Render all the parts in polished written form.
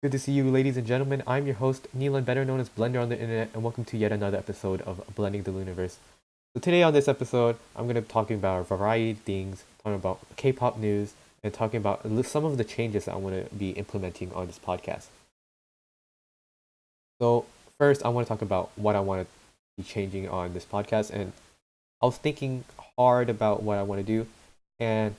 Good to see you, ladies and gentlemen. I'm your host, Neelan, better known as Blender on the internet, and welcome to yet another episode of Blending the Loonaverse. So today on this episode, I'm going to be talking about a variety of things, talking about K-pop news, and talking about some of the changes that I want to be implementing on this podcast. So first, I want to talk about what I want to be changing on this podcast, and I was thinking hard about what I want to do, and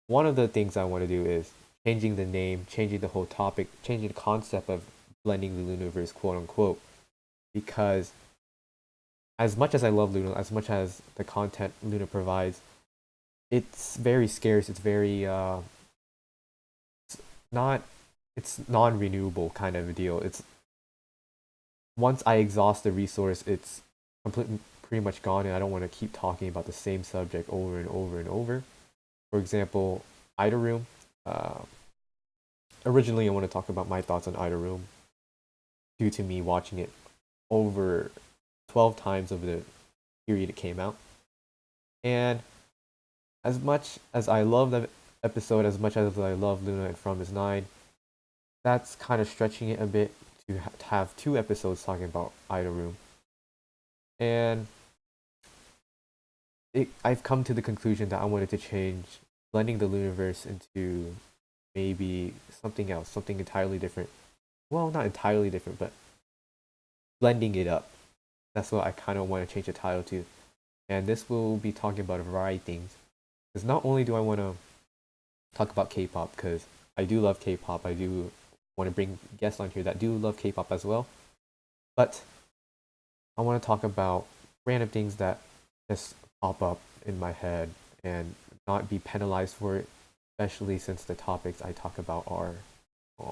one of the things I want to do is changing the name, changing the whole topic, changing the concept of blending the Loonaverse, quote unquote. Because as much as I love Luna, as much as the content Luna provides, it's very scarce. It's very not. It's non-renewable kind of a deal. It's once I exhaust the resource, it's completely pretty much gone, and I don't want to keep talking about the same subject over and over and over. For example, Idle Room. Uh, Originally, I want to talk about my thoughts on Idle Room due to me watching it over 12 times over the period it came out. And as much as I love the episode, as much as I love Luna and From Is Nine, that's kind of stretching it a bit to have two episodes talking about Idle Room. And I've come to the conclusion that I wanted to change blending the Loonaverse into maybe something else, something entirely different. Well, not entirely different, but blending it up. That's what I kind of want to change the title to. And this will be talking about a variety of things. Because not only do I want to talk about K-pop, because I do love K-pop, I do want to bring guests on here that do love K-pop as well, but I want to talk about random things that just pop up in my head and not be penalized for it, especially since the topics I talk about are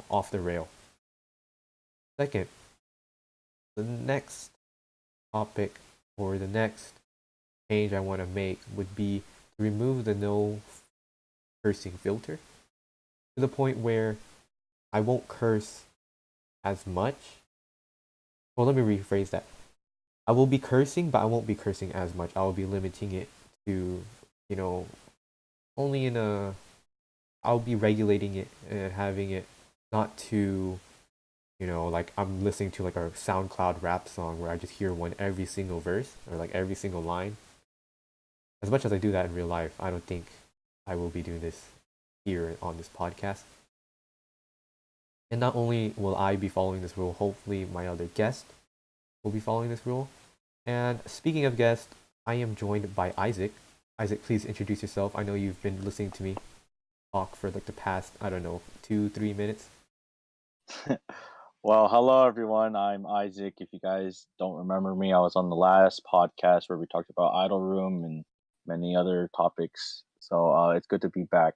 off the rail. Second, the next topic or the next change I want to make would be to remove the no cursing filter to the point where I won't curse as much. Well, let me rephrase that. I will be cursing, but I won't be cursing as much. I will be limiting it to, you know, only in a. I'll be regulating it and having it not to, like I'm listening to like a SoundCloud rap song where I just hear one every single verse or like every single line. As much as I do that in real life, I don't think I will be doing this here on this podcast. And not only will I be following this rule, hopefully my other guest will be following this rule. And speaking of guests, I am joined by Isaac. Isaac, please introduce yourself. I know you've been listening to me talk for like the past, I don't know, 2, 3 minutes. Well, hello everyone. I'm Isaac. If you guys don't remember me, I was on the last podcast where we talked about Idle Room and many other topics. So it's good to be back.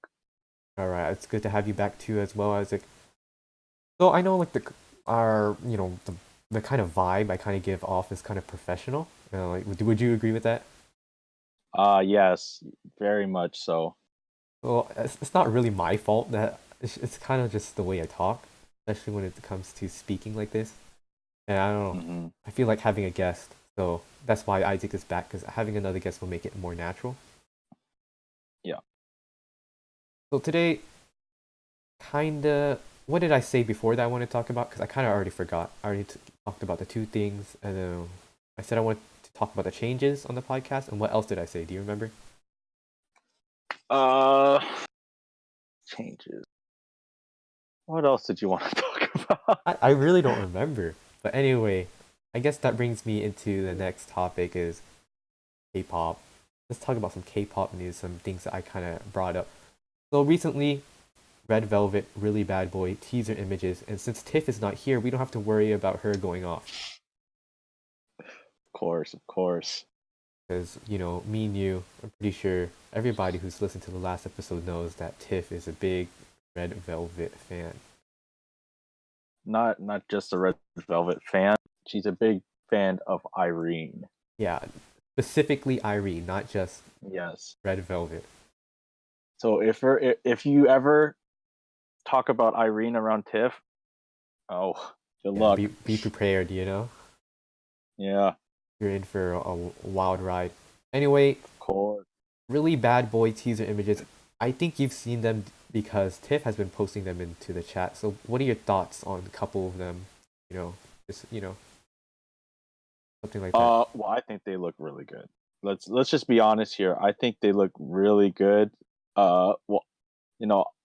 All right, it's good to have you back too, as well, Isaac. So I know like the kind of vibe I kind of give off is kind of professional. Like, would you agree with that? Yes, very much so. Well, it's not really my fault that it's kind of just the way I talk, especially when it comes to speaking like this. And I don't know, Hmm. I feel like having a guest, so that's why Isaac is back because having another guest will make it more natural. Yeah. So today, kinda, what did I say before that I want to talk about? Because I kind of already forgot. I already talked about the two things, and then I said I wanted to talk about the changes on the podcast. And what else did I say? Do you remember? Uh, Changes. What else did you want to talk about? I really don't remember. But anyway, I guess that brings me into the next topic is K-pop. Let's talk about some K-pop news, some things that I kind of brought up. So recently, Red Velvet, Really Bad Boy teaser images, and since Tiff is not here, we don't have to worry about her going off. Of course, of course. Because, me and you, I'm pretty sure everybody who's listened to the last episode knows that Tiff is a big Red Velvet fan. Not just a Red Velvet fan. She's a big fan of Irene. Yeah, specifically Irene, not just Yes. Red Velvet. So if you ever talk about Irene around Tiff, oh, good Yeah, luck. be prepared, you know? Yeah, You're in for a wild ride. Anyway, of course. Really Bad Boy teaser images. I think you've seen them because Tiff has been posting them into the chat. So what are your thoughts on a couple of them? You know, just something like that. Well, I think they look really good. Let's just be honest here. I think they look really good. Well,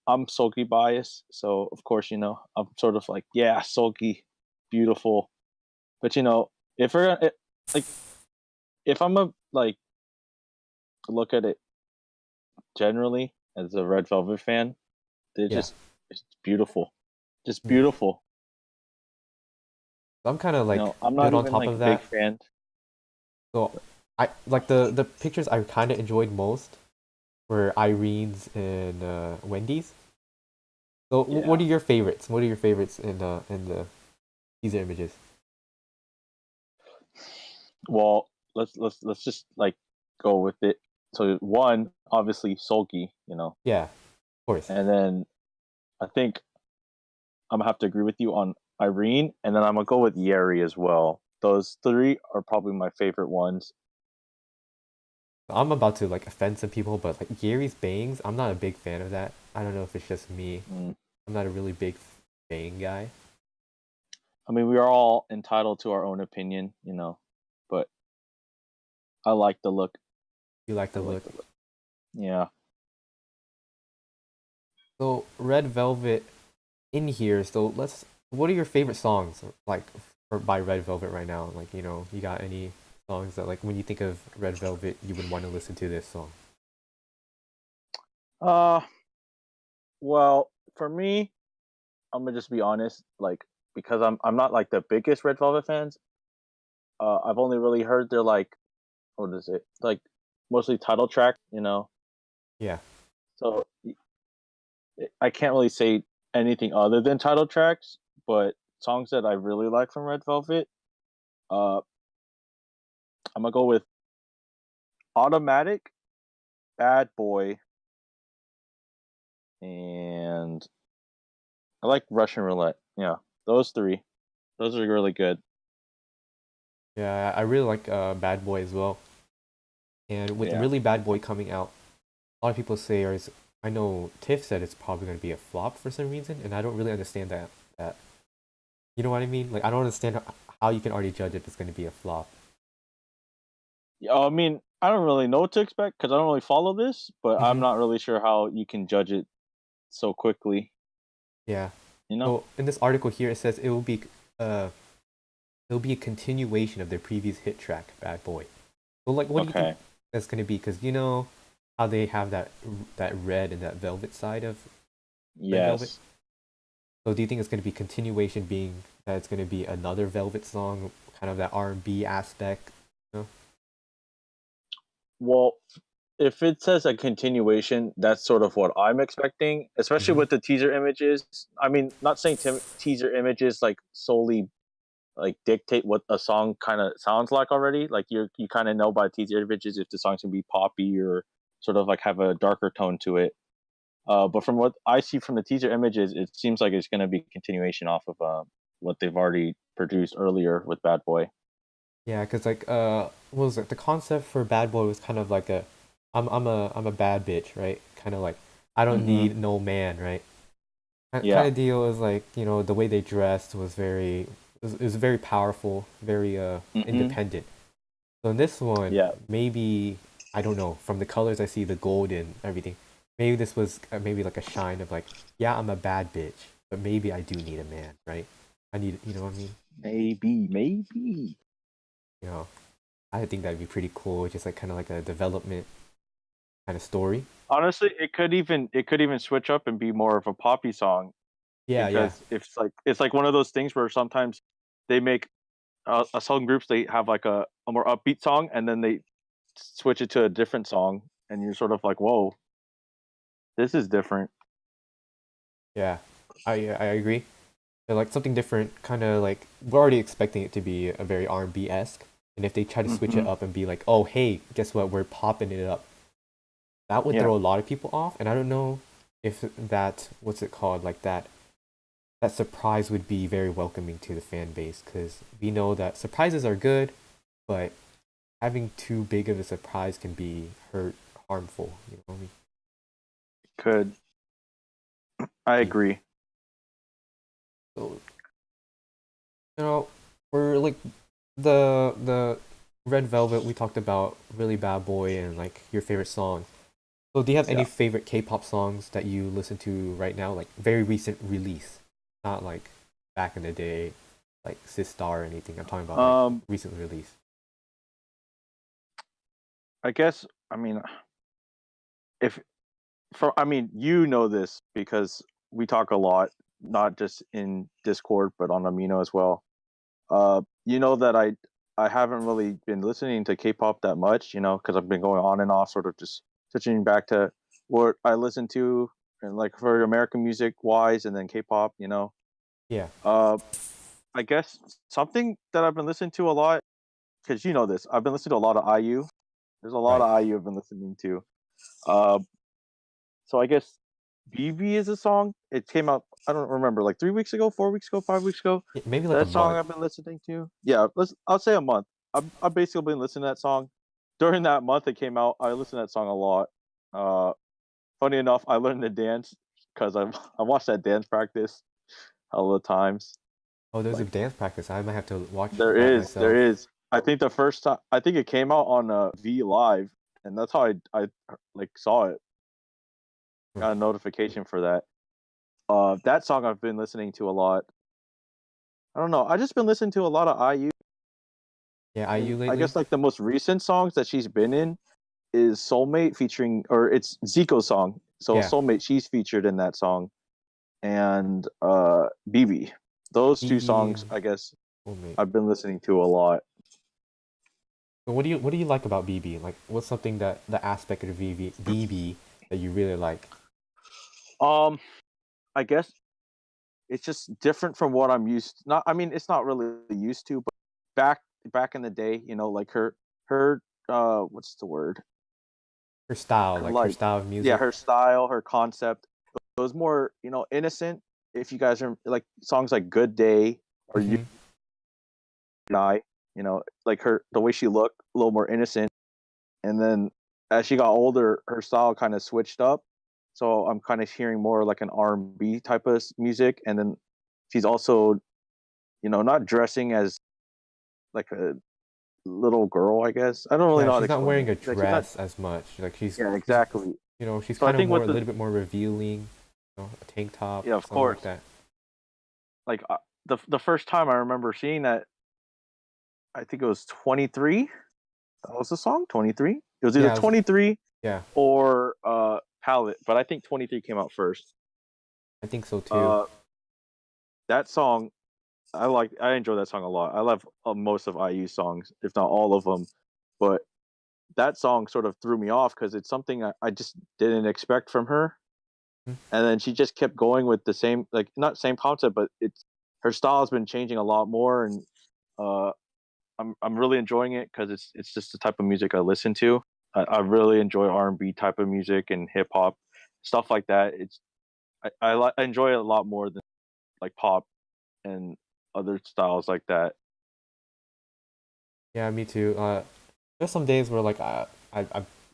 I'm sulky biased, so of course, I'm sort of like, yeah, sulky, beautiful. But if we're like, if I'm a like look at it generally as a Red Velvet fan, they're Yeah. just it's beautiful, just Mm. beautiful. So I'm kind of like I'm good not on even top like of a big that. fan. So I like the pictures I kind of enjoyed most were Irene's and Wendy's. So what Yeah. are your favorites? What are your favorites in the teaser images? Well, let's just like go with it. So one, obviously sulky, Yeah, of course. and then I think I'm gonna have to agree with you on Irene, and then I'm gonna go with Yeri as well. Those three are probably my favorite ones. I'm about to like offend some people, but like Gary's bangs, I'm not a big fan of that. I don't know if it's just me. Mm. I'm not a really big bang guy. I mean, we are all entitled to our own opinion, but I like the look. You like I the like look. the look. Yeah. So Red Velvet in here. So let's. What are your favorite songs like by Red Velvet right now? Like you got any songs that like when you think of Red Velvet, you would want to listen to this song? Uh, well, for me, I'm gonna just be honest, like because I'm not like the biggest Red Velvet fans. I've only really heard their like what is it like mostly title track, Yeah. so I can't really say anything other than title tracks. But songs that I really like from Red Velvet, uh, I'm gonna go with Automatic, Bad Boy, and I like Russian Roulette. Yeah, those three. Those are really good. Yeah, I really like Bad Boy as well. And with Yeah. Really Bad Boy coming out, a lot of people say, or is, I know Tiff said it's probably going to be a flop for some reason, and I don't really understand that. That you know what I mean? Like I don't understand how you can already judge if it's going to be a flop. Yeah, I mean, I don't really know what to expect because I don't really follow this, but I'm Mm-hmm. not really sure how you can judge it so quickly. Yeah. You know? So in this article here, it says uh it'll be a continuation of their previous hit track, Bad Boy. So like, what do you think Okay. that's going to be? Because you know how they have that red and that velvet side of Red Velvet. Yes. So do you think it's going to be continuation, being that it's going to be another Velvet song, kind of that R&B aspect? You know? Well, if it says a continuation, that's sort of what I'm expecting, especially Mm-hmm. with the teaser images. I mean, not saying teaser images like solely like dictate what a song kind of sounds like already. Like you kind of know by teaser images if the song's gonna be poppy or sort of like have a darker tone to it. But from what I see from the teaser images, it seems like it's gonna be a continuation off of what they've already produced earlier with Bad Boy. Yeah, because like what was it? The concept for Bad Boy was kind of like I'm a bad bitch, right? Kind of like I don't Mm-hmm. need no man, right? Kind Yeah. of deal is like the way they dressed was it was very powerful, very Mm-hmm. independent. So in this one, Yeah. maybe I don't know. From the colors I see, the gold and everything, maybe this was maybe like a shine of like, yeah, I'm a bad bitch, but maybe I do need a man, right? I need, you know what I mean? Maybe. You know, I think that'd be pretty cool. Just like kind of like a development kind of story. Honestly, it could even switch up and be more of a poppy song Yeah, yeah. because if it's like one of those things where sometimes they make some groups they have like a more upbeat song and then they switch it to a different song and you're sort of like, whoa, this is different. Yeah, I agree. Like something different, kind of like we're already expecting it to be a very R&B esque, and if they try to switch it Hmm. up and be like, oh hey, guess what, we're popping it up, that would Yeah. throw a lot of people off. And I don't know if that what's it called like that surprise would be very welcoming to the fan base because we know that surprises are good, but having too big of a surprise can be harmful. You know what I mean? Could. I agree. So, for like the Red Velvet, we talked about Really Bad Boy and like your favorite song. So do you have any Yeah. favorite K-pop songs that you listen to right now, like very recent release, not like back in the day, like Sistar or anything? I'm talking about like Um. recent release. I guess. I mean, if I mean, you know this because we talk a lot, not just in Discord, but on Amino as well. You know that I haven't really been listening to K-pop that much, because I've been going on and off, sort of just switching back to what I listen to, and like for American music wise, and then K-pop. Yeah, Uh, I guess something that I've been listening to a lot, because you know this, I've been listening to a lot of IU. There's a lot right. of IU I've been listening to. Uh, so I guess BB is a song. It came out, I don't remember, like 3 weeks ago, 4 weeks ago, 5 weeks ago. Yeah, maybe like a That song month. I've been listening to. Yeah, I'll say a month. I've basically been listening to that song. During that month it came out, I listened to that song a lot. Uh, Funny enough, I learned to dance because I watched that dance practice a lot of times. Oh, there's a Like dance practice. I might have to watch that there myself. is. I think the first time I think it came out on V Live, and that's how I like saw it. Hmm. Got a notification for that. That song I've been listening to a lot. I don't know. I just been listening to a lot of IU, Yeah, and IU I lately. guess like the most recent songs that she's been in is Soulmate featuring, or it's Zico's song. So Yeah, Soulmate, she's featured in that song, and BB. Those two BB songs, and I guess, Soulmate. I've been listening to a lot. So what do you like about BB? Like, what's something that the aspect of BB that you really like? Um, I guess it's just different from what I'm used. Not, I mean, it's not really used to, but back back in the day, like her what's the word? Her style, Her like her like, style of yeah, music. her style, her concept. It was more, innocent. If you guys are like songs like "Good Day" or "You Mm-hmm. and I," like the way she looked, a little more innocent. And then as she got older, her style kind of switched up. So I'm kind of hearing more like an R&B type of music. And then she's also, not dressing as like a little girl, I guess. I don't really Yeah, know how to she's not explain wearing it. a Like she's not. dress as much. Like Yeah, she's exactly. she's So I kind of think more with a the little bit more revealing, a tank top, yeah, of something like course. that. Like the first time I remember seeing that, I think it was 23. That was the song 23. It was either Yeah, was, 23 yeah, or Palette, but I think 23 came out first. I think so too. Uh, that song I enjoy that song a lot. I love most of IU songs, if not all of them. But that song sort of threw me off because it's something I just didn't expect from her. Mhm. And then she just kept going with the same, like not same concept, but it's her style has been changing a lot more, and uh, I'm really enjoying it because it's just the type of music I listen to. I really enjoy R&B type of music and hip hop stuff like that. I enjoy it a lot more than like pop and other styles like that. Yeah, me too. There's some days where like I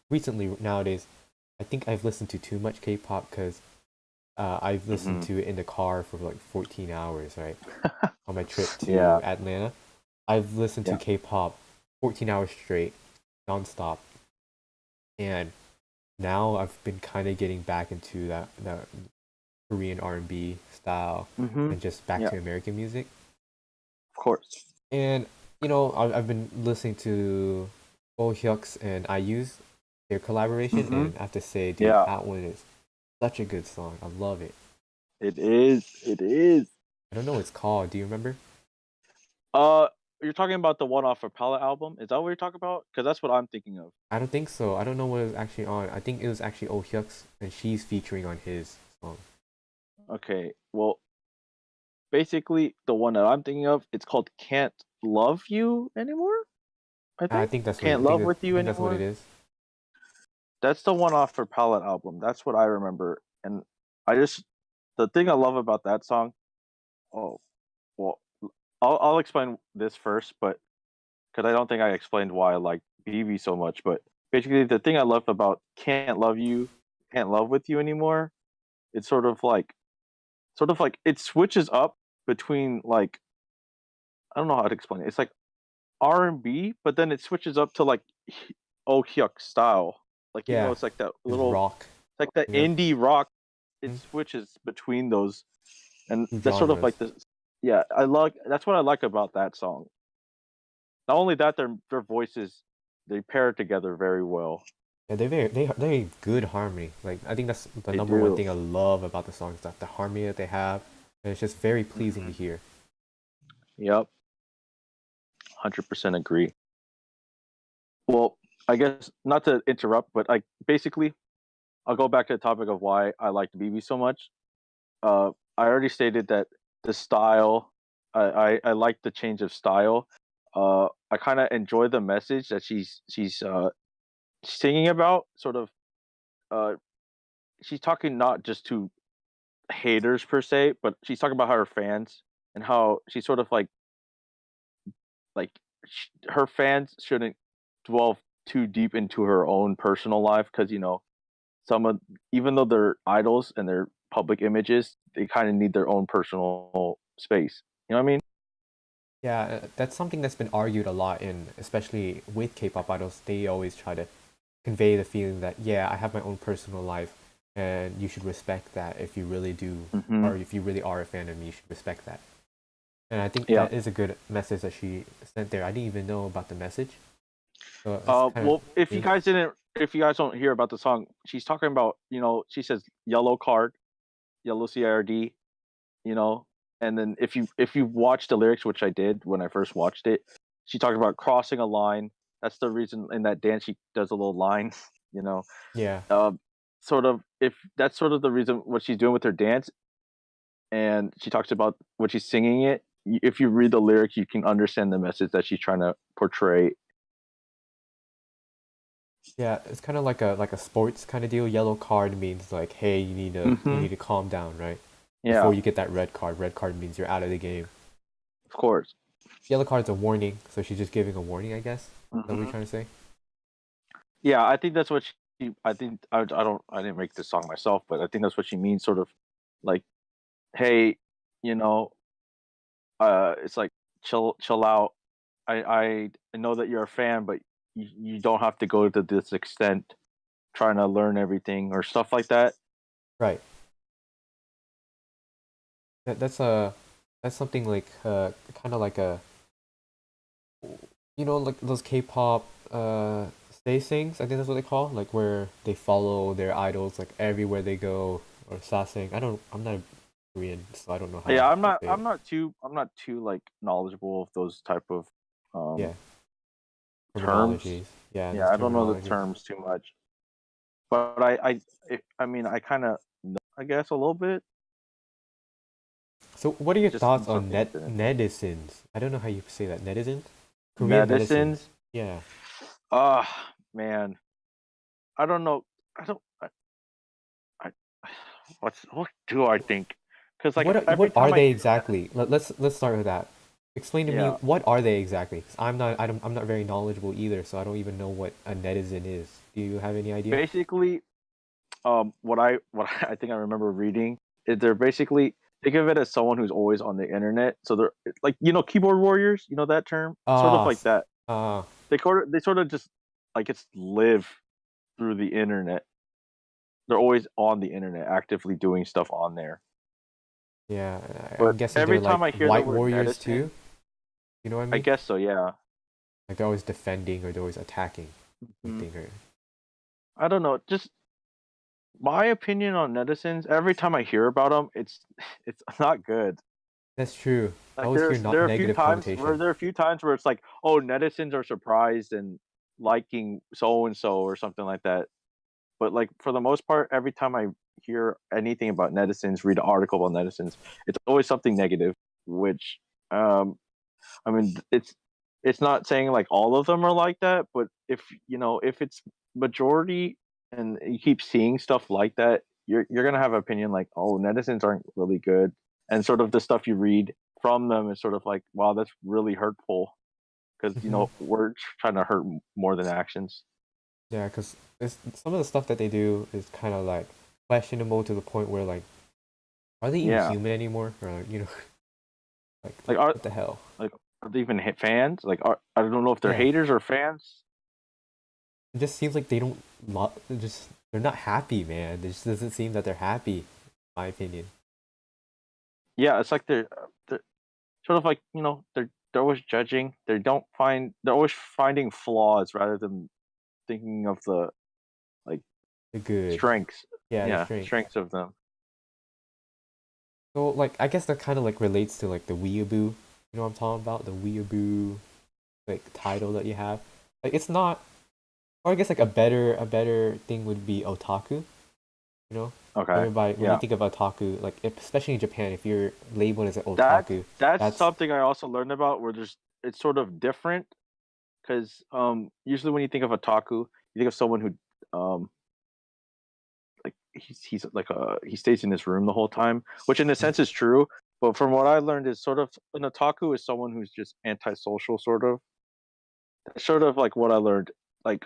recently nowadays, I think I've listened to too much K-pop because I've listened Hmm. to it in the car for like 14 hours, right? On my trip to Yeah, Atlanta. I've listened to yeah. K-pop 14 hours straight, nonstop. And now I've been kind of getting back into that Korean R&B style Hmm. and just back Yeah, to American music. of course. And I've been listening to Oh Hyuk's and IU's their collaboration, Hmm. and I have to say, dude, Yeah, that one is such a good song. I love it. it is. It is. I don't know what it's called. Do you remember? Uh, you're talking about the one off a Palette album? Is that what you're talking about? Because that's what I'm thinking of. I don't think so. I don't know what it was actually on. I think it was actually Oh Hyuk's, and she's featuring on his song. Okay, well, basically the one that I'm thinking of, it's called "Can't Love You Anymore." I I think think that's what "Can't Love with I You think that's what it Anymore." is. That's the one off her Palette album. That's what I remember. And I just the thing I love about that song. Oh, well, I'll explain this first, but because I don't think I explained why I like BB so much. But basically, the thing I love about "Can't Love You" can't love with you anymore. It's sort of like it switches up between like I don't know how to explain it. It's like R&B, but then it switches up to like Oh Hyuk style. Like Yeah, it's like that it's little, rock. it's like that You know, indie rock. It mm, switches between those, and two that's sort of genres. like the yeah. I like that's what I like about that song. Not only that, their voices they pair together very well. Yeah, they good harmony. Like I think that's the They number one do. thing I love about the songs, that the harmony that they have, and it's just very pleasing to Mhm. hear. Yep, 100% agree. Well, I guess not to interrupt, but like basically, I'll go back to the topic of why I liked BB so much. I already stated that the style, I like the change of style. I kind of enjoy the message that she's singing about. Sort of, uh, she's talking not just to haters per se, but she's talking about her fans and how she's sort of like her fans shouldn't dwell too deep into her own personal life because some of even though they're idols and they're public images, they kind of need their own personal space. You know what I mean? Yeah, that's something that's been argued a lot in, especially with K-pop idols. They always try to convey the feeling that, yeah, I have my own personal life, and you should respect that if you really do, Hmm. or if you really are a fan of me, you should respect that. And I think Yeah. that is a good message that she sent there. I didn't even know about the message, so it's kind of Well, if you me. guys didn't, if you guys don't hear about the song, she's talking about, she says yellow card, yellow CRD, you know, and then if you watch the lyrics, which I did when I first watched it, she talked about crossing a line. That's the reason in that dance she does a little line, you know. Yeah, Um, Sort of if that's sort of the reason what she's doing with her dance, and she talks about when she's singing it. If you read the lyrics, you can understand the message that she's trying to portray. yeah, it's kind of like a sports kind of deal. Yellow card means like, hey, you Hmm. need to calm down, right? Before Yeah, you get that red card. Red card means you're out of the game. of course. Yellow card's a warning, so she's just giving a warning, I guess. Is that what you're Hmm. trying to say? Yeah, I think that's what she. I think I didn't make this song myself, but I think that's what she means. Sort of like, hey, you know, it's like chill out. I know that you're a fan, but you don't have to go to this extent trying to learn everything or stuff like that. Right. That's something like kind of like a, like those K-pop stay sings. I think that's what they call, like where they follow their idols like everywhere they go, or sasing. I'm not Korean, so I don't know how Yeah, to say it. I'm not too like knowledgeable of those type of Yeah, terms. terminologies. Yeah, Yeah, those I don't know the terminologies. terms too much, but I mean, I kind of know, I guess a little bit. So, what are your It's just thoughts on something I've been into. netizens? I don't know how you say that. Netizens? Korean netizens. Medicines. Yeah. Man, I don't know. I don't. I what do I think? Because like every What are time I they hear exactly? medicine, Let's start with that. Explain to me, yeah, what are they exactly? 'Cause I'm not very knowledgeable either, so I don't even know what a netizen is. Do you have any idea? basically, what I think I remember reading is they're basically think of it as someone who's always on the internet. So they're like keyboard warriors. You know that term? Sort of Ah, like that. ah, They sort of just like it's live through the internet. They're always on the internet, actively doing stuff on there. yeah. I'm But guessing every they're like time I hear the white word warriors too. netizen, You know what I I mean? guess so. Yeah. Like they're always defending or they're always attacking Mhm. something or. I don't know. Just my opinion on netizens. Every time I hear about them, it's not good. That's true. I Like always hear not there are a few negative times where connotation. it's like, oh, netizens are surprised and liking so and so or something like that. But like for the most part, every time I hear anything about netizens, read an article about netizens, it's always something negative. Which, I mean, it's not saying like all of them are like that, but if it's majority and you keep seeing stuff like that, you're gonna have an opinion like, oh, netizens aren't really good, and sort of the stuff you read from them is sort of like, wow, that's really hurtful because Hmm. words trying to hurt more than actions. Yeah, because some of the stuff that they do is kind of like questionable to the point where like, are they even Yeah, human anymore? Or like, like like are what the hell? like are they even fans? Like are I don't know if they're Yeah, haters or fans. it just seems like they don't just they're not happy, man. It just doesn't seem that they're happy, in my opinion. Yeah, it's like they're sort of like they're always judging. They're always finding flaws rather than thinking of the like The good, strengths. yeah, the Yeah, strength. strengths of them. So like, I guess that kind of like relates to like the weeaboo. You know what I'm talking about? The weeaboo like title that you have. Like it's not, or I guess like a better thing would be otaku. You know, Okay. everybody when you Yeah. think of otaku, like especially in Japan, if you're labeled as an That otaku, that's that's something I also learned about where there's it's sort of different because usually when you think of otaku, you think of someone who like he's like he stays in his room the whole time, which in a sense is true. But from what I learned is sort of an otaku is someone who's just antisocial, sort of. That's sort of like what I learned. Like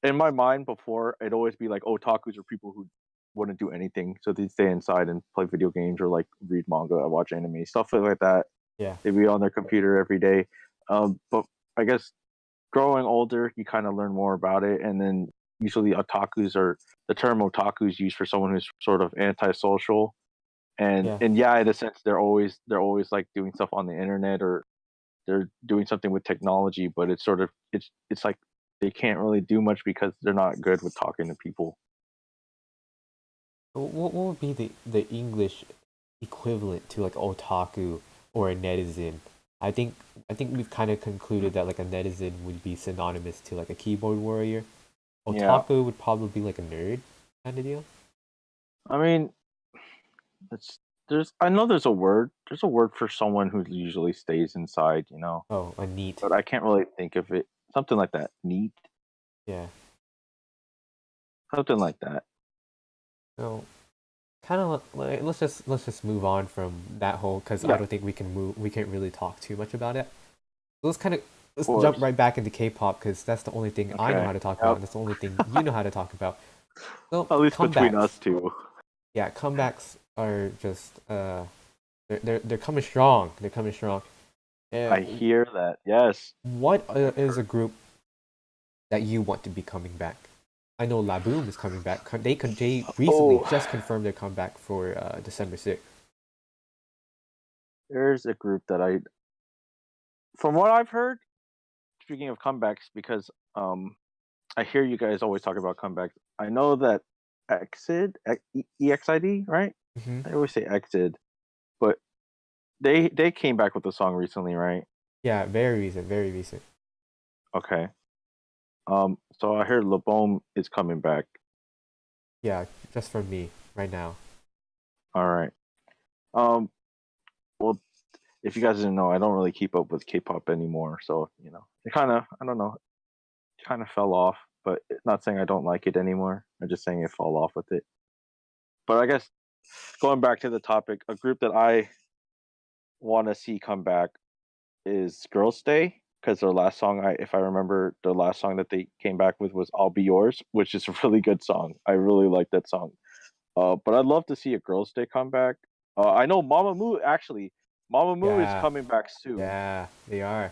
in my mind before, it'd always be like otakus are people who wouldn't do anything, so they'd stay inside and play video games or like read manga, or watch anime, stuff like that. yeah. They'd be on their computer every day. But I guess growing older, you kind of learn more about it, and then usually otakus are the term otaku is used for someone who's sort of antisocial, Yeah. and yeah, in a sense, they're always like doing stuff on the internet or they're doing something with technology, but it's sort of it's like they can't really do much because they're not good with talking to people. What would be the English equivalent to like otaku or a netizen? I think I think we've kind of concluded that like a netizen would be synonymous to like a keyboard warrior. Yeah, Otaku would probably be like a nerd kind of deal. I mean, it's there's I know there's a word for someone who usually stays inside, Oh, a neat. but I can't really think of it. Something like that. Neat. Yeah. Something like that. So kind of like, let's just move on from that whole because I Yeah, don't think we can't really talk too much about it. Let's kind of of let's jump course. right back into K-pop because that's the only thing I know Okay. how to talk about Yep. and that's the only thing you know how to talk about. So At least between comebacks, us two. yeah, comebacks are just they're coming strong. They're coming strong. I hear that. Yes. What is a group that you want to be coming back? I know Laboom is coming back. They recently Oh, just confirmed their comeback for December 6th. there's a group that from what I've heard, speaking of comebacks, because I hear you guys always talk about comebacks. I know that EXID, right? Hmm. I always say Exid, but they came back with a song recently, right? Yeah, very recent, very recent. Okay. So I heard LeBome is coming back. Yeah, just for me right now. All right. Um, well, if you guys didn't know, I don't really keep up with K-pop anymore, so it kind of I don't know, it kind of fell off. But not saying I don't like it anymore. I'm just saying it fell off with it. But I guess going back to the topic, a group that I want to see come back is Girls' Day because their last song, if I remember, the last song that they came back with was "I'll Be Yours," which is a really good song. I really like that song. But I'd love to see a Girls' Day come back. I know Mamamoo actually. Mamamoo is Yeah, coming back soon. yeah, they are.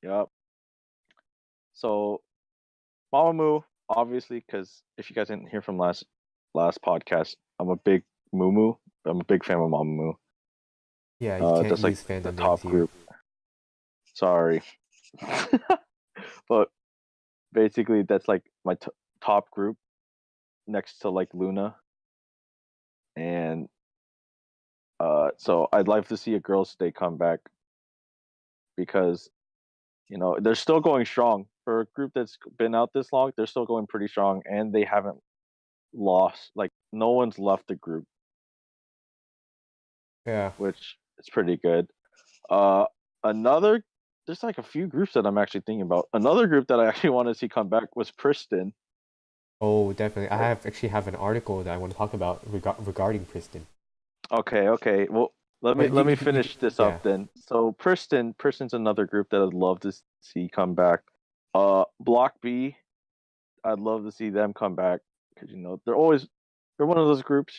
Yep. So Mamamoo, obviously, because if you guys didn't hear from last podcast, I'm a big Moo. I'm a big fan of Mamamoo. Yeah, you can't That's like use the fandom names top here. group. Sorry, but basically that's like my top group next to like Luna, and so I'd like to see a Girls' Day come back because they're still going strong for a group that's been out this long. They're still going pretty strong, and they haven't lost. Like no one's left the group, Yeah. which is pretty good. Uh, another there's like a few groups that I'm actually thinking about. Another group that I actually want to see come back was Priston. Oh, definitely. I Like, actually have an article that I want to talk about regarding Kristen. okay, okay. Well, let me But let me finish this up yeah. then. So Priston's another group that I'd love to see come back. Block B, I'd love to see them come back because they're one of those groups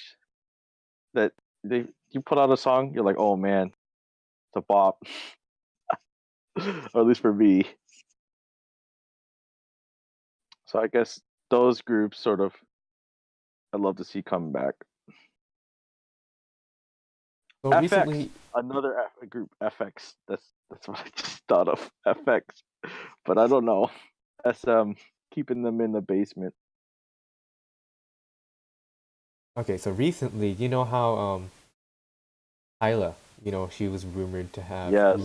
that they you put out a song, you're like, oh man, it's a bop, or at least for me. So I guess those groups sort of I'd love to see come back. So FX, recently, another group, FX. That's what I just thought of. FX, but I don't know. SM, keeping them in the basement. okay, so recently, you know how Hyla, she was rumored to have Yes.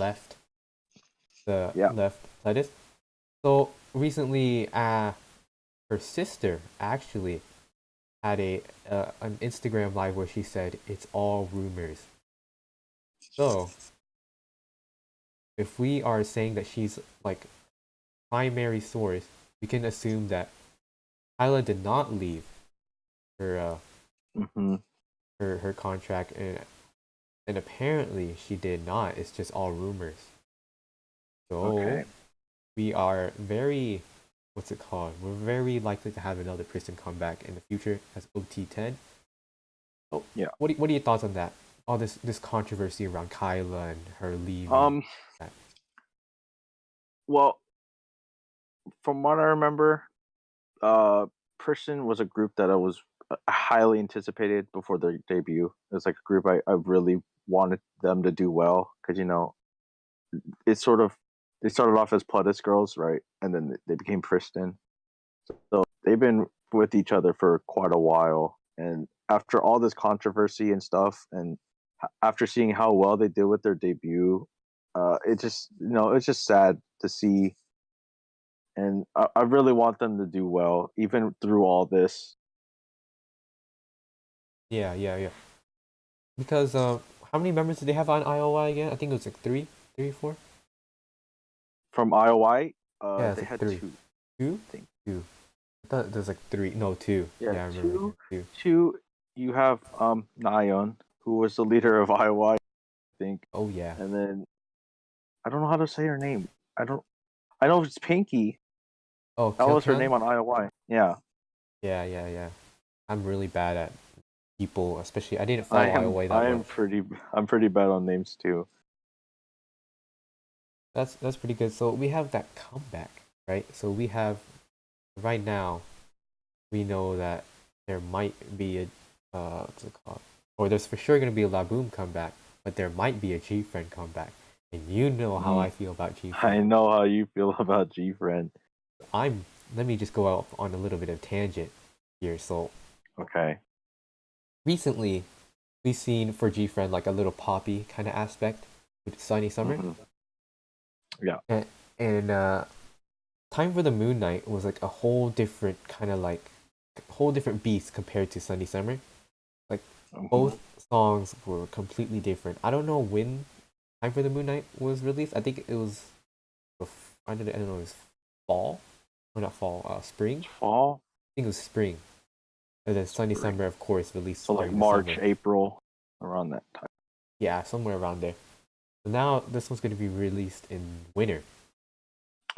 Yeah. left Pledis. So recently, her sister actually had a an Instagram live where she said it's all rumors. So if we are saying that she's like primary source, we can assume that Hyla did not leave her Hmm. her contract, and apparently she did not. It's just all rumors. So Okay. we are very, what's it called? We're very likely to have another person come back in the future as OT10. So Yeah. what are your thoughts on that? All this controversy around Kyla and her leaving. Um. That. Well, from what I remember, uh, Person was a group that I was highly anticipated before their debut. It was like a group I really wanted them to do well because it's sort of they started off as Pledis girls, right, and then they became Priston. So they've been with each other for quite a while, and after all this controversy and stuff, and after seeing how well they did with their debut, it just it's just sad to see, and I really want them to do well even through all this. Yeah, yeah, yeah. Because how many members did they have on IOI again? I think it was like three, four. From IOI, Yeah, it's they like had three. two, Two, I think. two. I thought there's like three. No, two. Yeah, Yeah, I remember. Yeah, two, two. two. You have Nyon, who was the leader of IOI, I think, Oh yeah. and then I don't know how to say her name. I don't. I know it's Pinky. Oh, That Kill was her Kyung. name on IOI. Yeah, Yeah, yeah, yeah. I'm really bad at people, especially I didn't I follow am. IOA that I am much. pretty. I'm pretty bad on names too. That's pretty good. So we have that comeback, right? So we have right now we know that there might be a what's it called? Or there's for sure gonna be a Laboom comeback, but there might be a G Friend comeback. And you know how Mm, I feel about G I Friend. know how you feel about G Friend. I'm Let me just go out on a little bit of tangent here. So Okay. recently we've seen for G Friend like a little poppy kind of aspect with Sunny Summer. Hmm. Yeah. And Time for the Moon Night was like a whole different kind of like whole different beast compared to Sunny Summer. Like Hmm. both songs were completely different. I don't know when Time for the Moon Night was released. I think it was I don't know, it was fall or not fall, spring. Fall, I think it was spring. And then Sunny spring. Summer, of course, released So like during the March, summer. April, around that time. Yeah, somewhere around there. So now this one's going to be released in winter.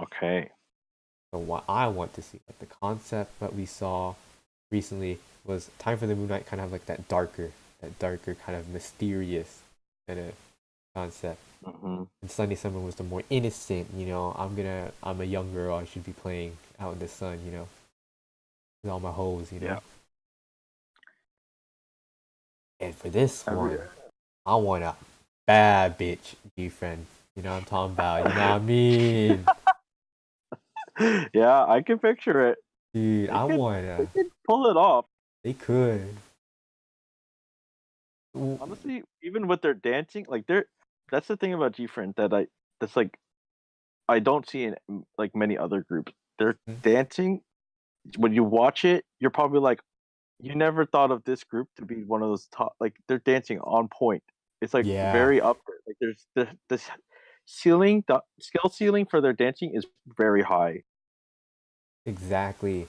Okay. So what I want to see, like the concept that we saw recently was Time for the Moonlight kind of like that darker kind of mysterious kind of concept. Hmm. And Sunny Summer was the more innocent, I'm a young girl, I should be playing out in the sun, with all my hoes. Yeah. And for this Every. one, I want a bad bitch G Friend. You know what I'm talking about, you know what I mean? Yeah, I can picture it. Dude, They I could. want They to, could pull it off. they could. Honestly, even with their dancing, like they're. That's the thing about G Friend that that's like I don't see in like many other groups. They're dancing. When you watch it, you're probably like, you never thought of this group to be one of those top. Like they're dancing on point. It's like Yeah, very up there. Like there's this ceiling, the skill ceiling for their dancing is very high. exactly.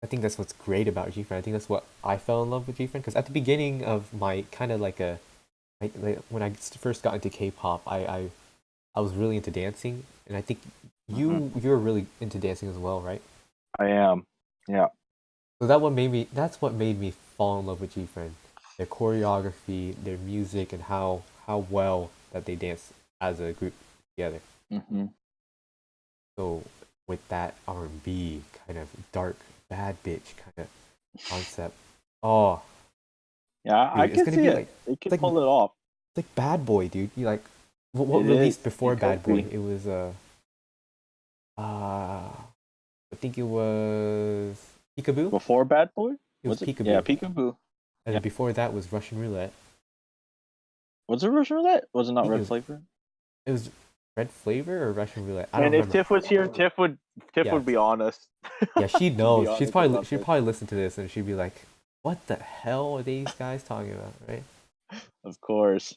I think that's what's great about GFriend. I think that's what I fell in love with GFriend because at the beginning of my kind of like when I first got into K-pop, I was really into dancing, and I think Hmm. You're really into dancing as well, right? I am. Yeah. So that's what made me fall in love with GFriend. Their choreography, their music, and how well that they dance as a group together. Hmm. So with that R&B kind of dark bad bitch kind of concept, oh Yeah, I dude, it's can gonna see be it. like They it's can like pull it off. Bad Boy, dude. You like what It is. released before It could Bad Boy? be It was I think it was Peekaboo. before Bad Boy. It was Was it? Yeah, Peekaboo, Peekaboo. and Yeah. then before that was Russian Roulette. Was it Russian Roulette? Was it I not think Red Flavor? it was Red Flavor or Russian Roulette. I don't Man, if remember. Tiff was here, Tiff Yeah, would be honest. yeah, she She'd be knows. honest about She'd this. probably listen to this and she'd be like, "What the hell are these guys talking about?" Right? Of course.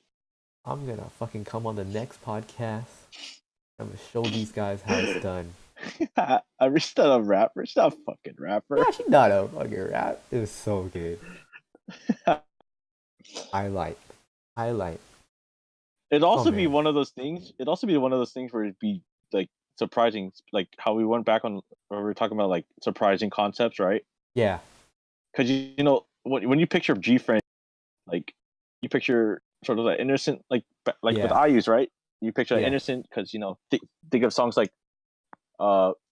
I'm gonna fucking come on the next podcast. I'm gonna show these guys how it's done. I reached out a rapper. She's not a fucking rapper. Yeah, she not a fucking rap. It was so good. Highlight, highlight. It'd Oh also be man. one of those things. It'd also be one of those things where it'd be like surprising, like how we went back on where we were talking about like surprising concepts, right? Yeah, Because you know when you picture G friend, like you picture sort of that innocent, like with yeah, IU's, right? You picture yeah, innocent because you know think of songs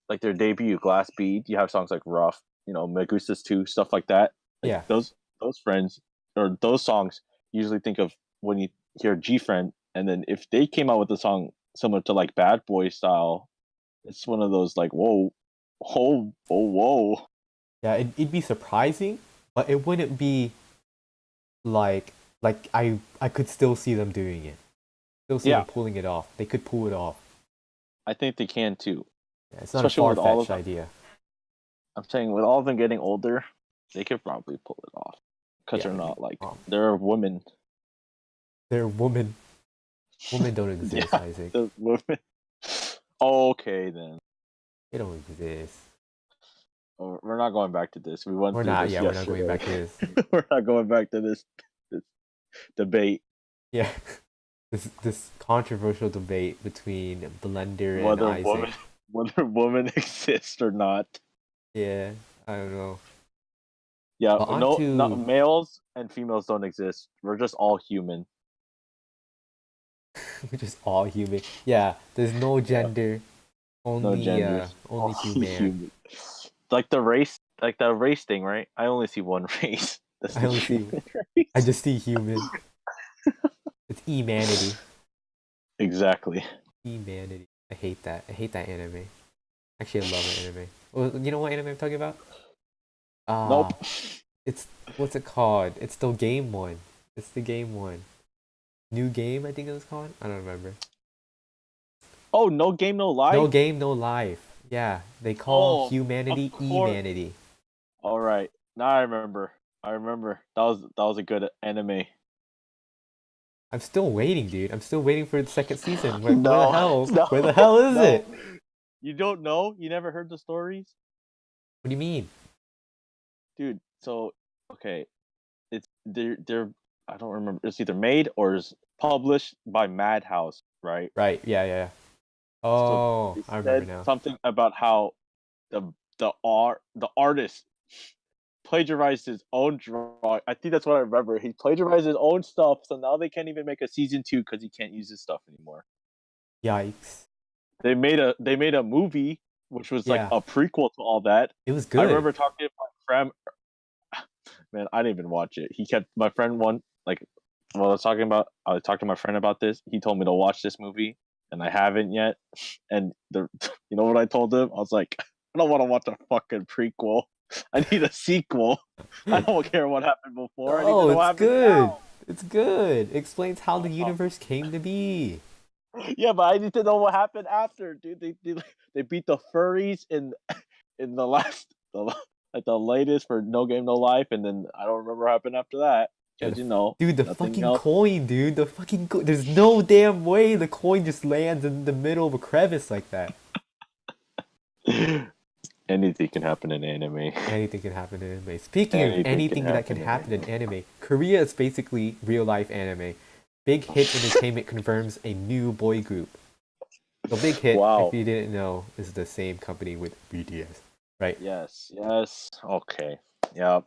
like their debut Glass Bead. You have songs like Rough, you know, Megustas too, stuff like that. Like yeah. those friends or those songs you usually think of when you hear G friend, and then if they came out with a song similar to like Bad Boy style, it's one of those like whoa. Yeah, it'd be surprising, but it wouldn't be like I could still see them doing it. Still see them Yeah, pulling it off. They could pull it off. I think they can too, Yeah, it's not a especially far with all of fetched them. idea. I'm saying with all of them getting older, they could probably pull it off because Yeah, they're it'd be not like calm. they're women. They're women. Women don't exist, Yeah, Isaac. the women. Okay then. They don't exist. We're not going back to this. We went We're through not. this Yeah, we're not going yesterday. back to this. We're not going back to this debate Yeah, this controversial debate between Blender and whether Isaac. women whether women exist or not. Yeah, I don't know. Yeah, But on no, not to males and females don't exist. We're just all human. we're just all human. Yeah, there's no Yeah, gender, no genders, all only human. human. Like the race thing, right? I only see one race. That's I the only see. human I race. just see human. It's humanity. Exactly. Humanity. I hate that. I hate that anime. Actually, I love that anime. Well, you know what anime I'm talking about? Nope. Ah, it's what's it called? It's the game one. It's the game one. New game, I think it was called. I don't remember. Oh, no game, no No life. game, no life. Yeah, they call Oh, of humanity course. humanity. All right. Now I remember. I remember. That was a good anime. I'm still waiting, dude. I'm still waiting for the second season. Where the No, hell? Where the no, hell is no. it? You don't know? You never heard the stories? What do you mean? Dude, so okay, it's they're I don't remember. It's either made or is published by Madhouse, right? Right. Yeah, yeah, yeah. So Oh, they I remember said now. something about how the artist plagiarized his own drawing. I think that's what I remember. He plagiarized his own stuff, so now they can't even make a season 2 because he can't use his stuff anymore. Yikes. They made a movie which was like Yeah, a prequel to all that. it was I good. remember talking to my friend. Man, I didn't even watch it. He kept my friend one like while I talked to my friend about this. He told me to watch this movie, and I haven't yet. And you know what I told him? I was like, I don't want to watch a fucking prequel. I need a sequel. I don't care what happened before. I need to Oh, know what it's happens good. now. It's good. It explains how the universe came to be. Yeah, but I need to know what happened after, dude. They beat the furries in like the latest for No Game No Life, and then I don't remember what happened after that Yeah, because you know dude, the nothing fucking else. coin, dude. The fucking there's no damn way the coin just lands in the middle of a crevice like that. Anything can happen in anime. Anything can happen in anime. Speaking of Anything can anything that can happen in happen in anime. anime, Korea is basically real life anime. Big Hit Entertainment confirms a new boy group. So Big Hit, if Wow. you didn't know, is the same company with BTS, right? Yes. Yes. Okay. Yep.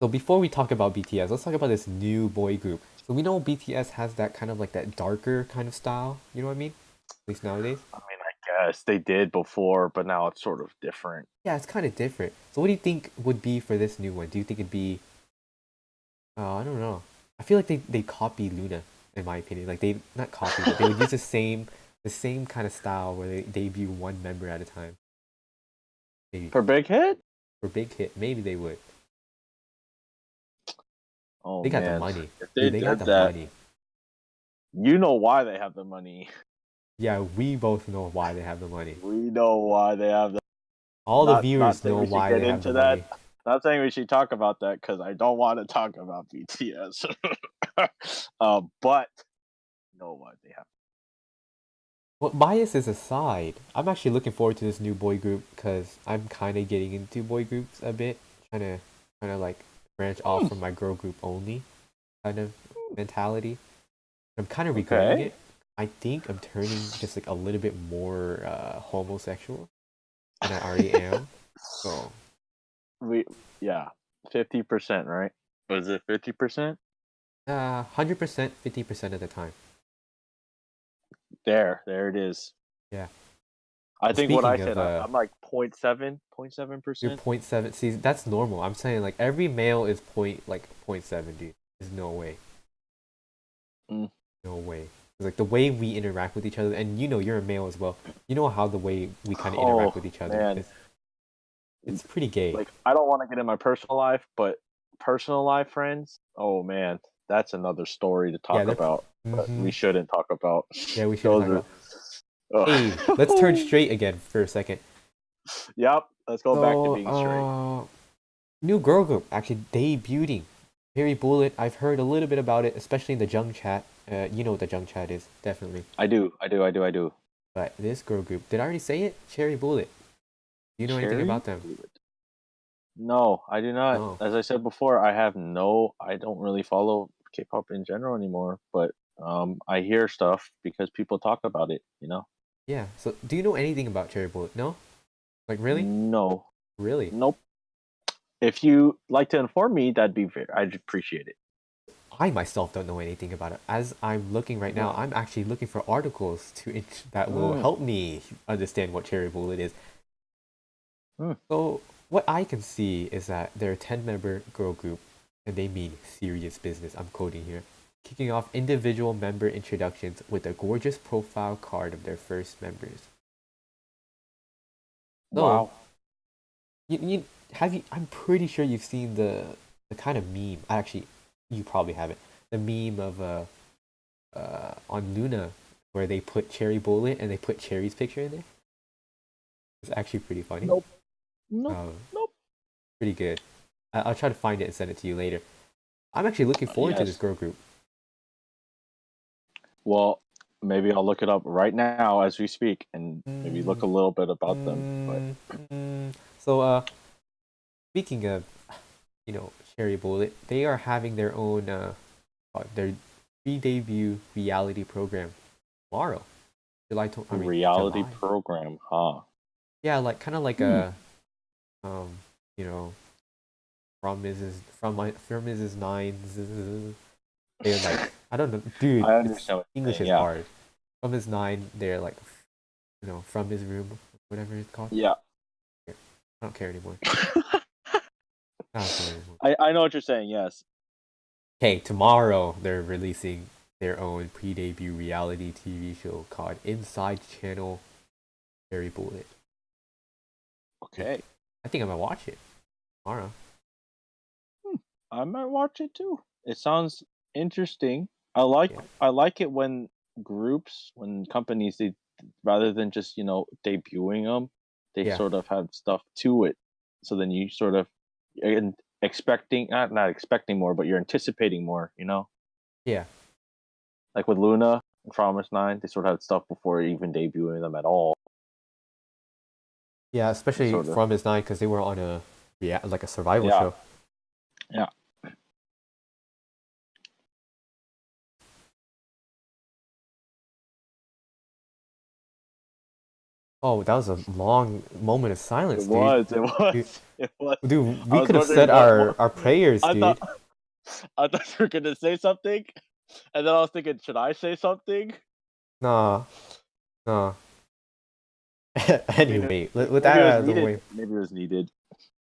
So before we talk about BTS, let's talk about this new boy group. So we know BTS has that kind of like that darker kind of style. You know what I mean? At least nowadays. I mean, I guess they did before, but now it's sort of different. Yeah, it's kind of different. So what do you think would be for this new one? Do you think it'd be? I don't know. I feel like they copy Luna, in my opinion. Like they not copy, but they would use the same kind of style where they debut one member at a time. Maybe For Big Hit? for Big Hit, maybe they would. Oh They got the man, money, if they dude. They got did the that, money. you know why they have the money. Yeah, we both know why they have the money. We know why they have the. All the Not viewers saying know we should why get they have the into that. money. Not saying we should talk about that because I don't want to talk about BTS. But know why they have. Well, biases aside, I'm actually looking forward to this new boy group because I'm kind of getting into boy groups a bit, trying to like branch off Hmm, from my girl group only kind of mentality. I'm kind of regretting okay, it. I think I'm turning just like a little bit more homosexual than I already am. So we yeah, 50%, right? Was it 50%? 100%, 50% of the time. There it is. Yeah. I Well, think what I speaking of said, I'm like 0.7 your 0.7%. point seven. See, that's normal. I'm saying like every male is point seven, dude. There's no way. Mm. No way. 'Cause, like the way we interact with each other, and you know you're a male as well. You know how the way we kind of interact Oh with each other man, is it's pretty gay. like I don't want to get in my personal life, but personal life friends, oh man, that's another story to Yeah, talk they're. about. But we Mm-hmm. shouldn't talk about. Yeah, we shouldn't Those talk are. about. Hey, let's turn Ugh. straight again for a second. Yep. Let's go back to So, being straight. new girl group actually debuting. Harry Bullet. I've heard a little bit about it, especially in the Jung chat. You know what the Jung chat is, definitely. I do. I do. I do. I do. But this girl group, did I already say it? Cherry Bullet. Do you know anything Cherry about them? Bullet. No, I do not. No. As I said before, I have no. I don't really follow K-pop in general anymore. But I hear stuff because people talk about it. You know. Yeah. So, do you know anything about Cherry Bullet? No. Like really? No. Really? Nope. If you like to inform me, that'd be very. I'd appreciate it. I myself don't know anything about it. As I'm looking right now, Hmm. I'm actually looking for articles that will Mm. help me understand what Cherry Bullet is. Mm. So, what I can see is that they're a 10-member girl group, and they mean serious business. I'm quoting here. Kicking off individual member introductions with a gorgeous profile card of their first members. So, Wow. you have you? I'm pretty sure you've seen the kind of meme. Actually, you probably haven't. The meme of on Luna where they put Cherry Bullet and they put Cherry's picture in there. It's actually pretty funny. Nope. Nope. Um, Nope. pretty good. I'll try to find it and send it to you later. I'm actually looking forward to this Yes. girl group. Well, maybe I'll look it up right now as we speak, and maybe look Mm, a little bit about them. But mm, So, speaking of, Cherry Bullet, they are having their own, their pre-debut reality program tomorrow. a reality July. program, huh? Yeah, like kind of like Hmm. a, um, you know, from Mrs. Nine. They're like, I don't know, dude. I It's understand what you're English saying. is Yeah. hard. From his nine, they're like, from his room, whatever it's called. Yeah. I don't care anymore. I don't care anymore. I know what you're saying. Yes. Okay, tomorrow they're releasing their own pre-debut reality TV show called Inside Channel Cherry Bullet. Okay. I think I'm gonna watch it tomorrow. Hmm. I might watch it too. It sounds interesting. I like Yeah, I like it when when companies, they rather than just debuting them, they yeah, sort of have stuff to it. So then you sort of expecting, not expecting more, but you're anticipating more. yeah, Like with Luna and Promise Nine, they sort of had stuff before even debuting them at all. yeah. They Especially sort of, from his nine because they were on like a survival yeah, show. yeah. Oh, that was a long moment of It silence, dude. was. It Dude, was. It was. dude, I we was could have wondering said what. our prayers, I thought. dude. I thought you were gonna say something, and then I was thinking, should I say something? Nah, nah. I mean, Anyway, with maybe that it was out of the needed. way, Maybe it was needed.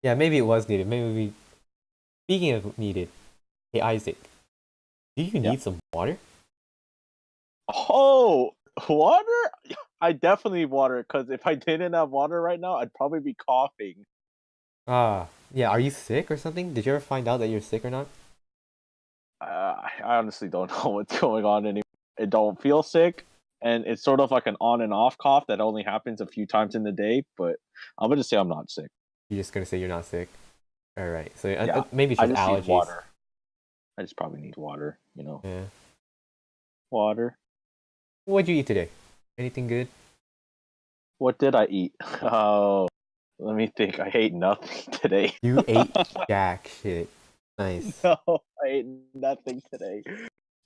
yeah, maybe it was needed. Maybe we. Speaking of needed, hey Isaac, do you Yeah. need some water? Oh, water! I definitely need water because if I didn't have water right now, I'd probably be coughing. Yeah. Are you sick or something? Did you ever find out that you're sick or not? I honestly don't know what's going on anymore. I don't feel sick, and it's sort of like an on and off cough that only happens a few times in the day. But I'm gonna say I'm not sick. You're just gonna say you're not sick. All right. So Yeah, maybe it's I just just need allergies. water. I just probably need water. You know, Yeah. water. What'd you eat today? Anything good? What did I eat? Oh, let me think. I ate nothing today. You ate jack shit. Nice. No, I ate nothing today.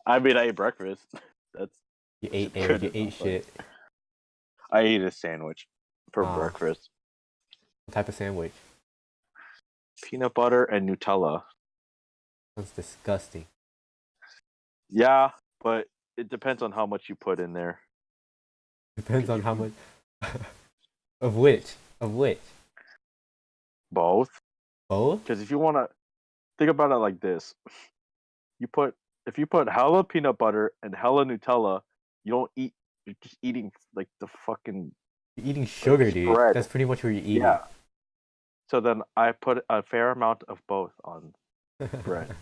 I mean, I ate breakfast. That's You ate air. good You ate enough. shit. I ate a sandwich for Ah, breakfast. what type of sandwich? Peanut butter and Nutella. Sounds disgusting. Yeah, but it depends on how much you put in there. Depends 'Cause on if how you much. Of which? Of which? both, Both? because if you want to think about it like this, you put if you put hella peanut butter and hella Nutella, you don't eat. You're just eating like the fucking You're eating like sugar, dude. spread. That's pretty much what you're eating. Yeah. So then I put a fair amount of both on bread.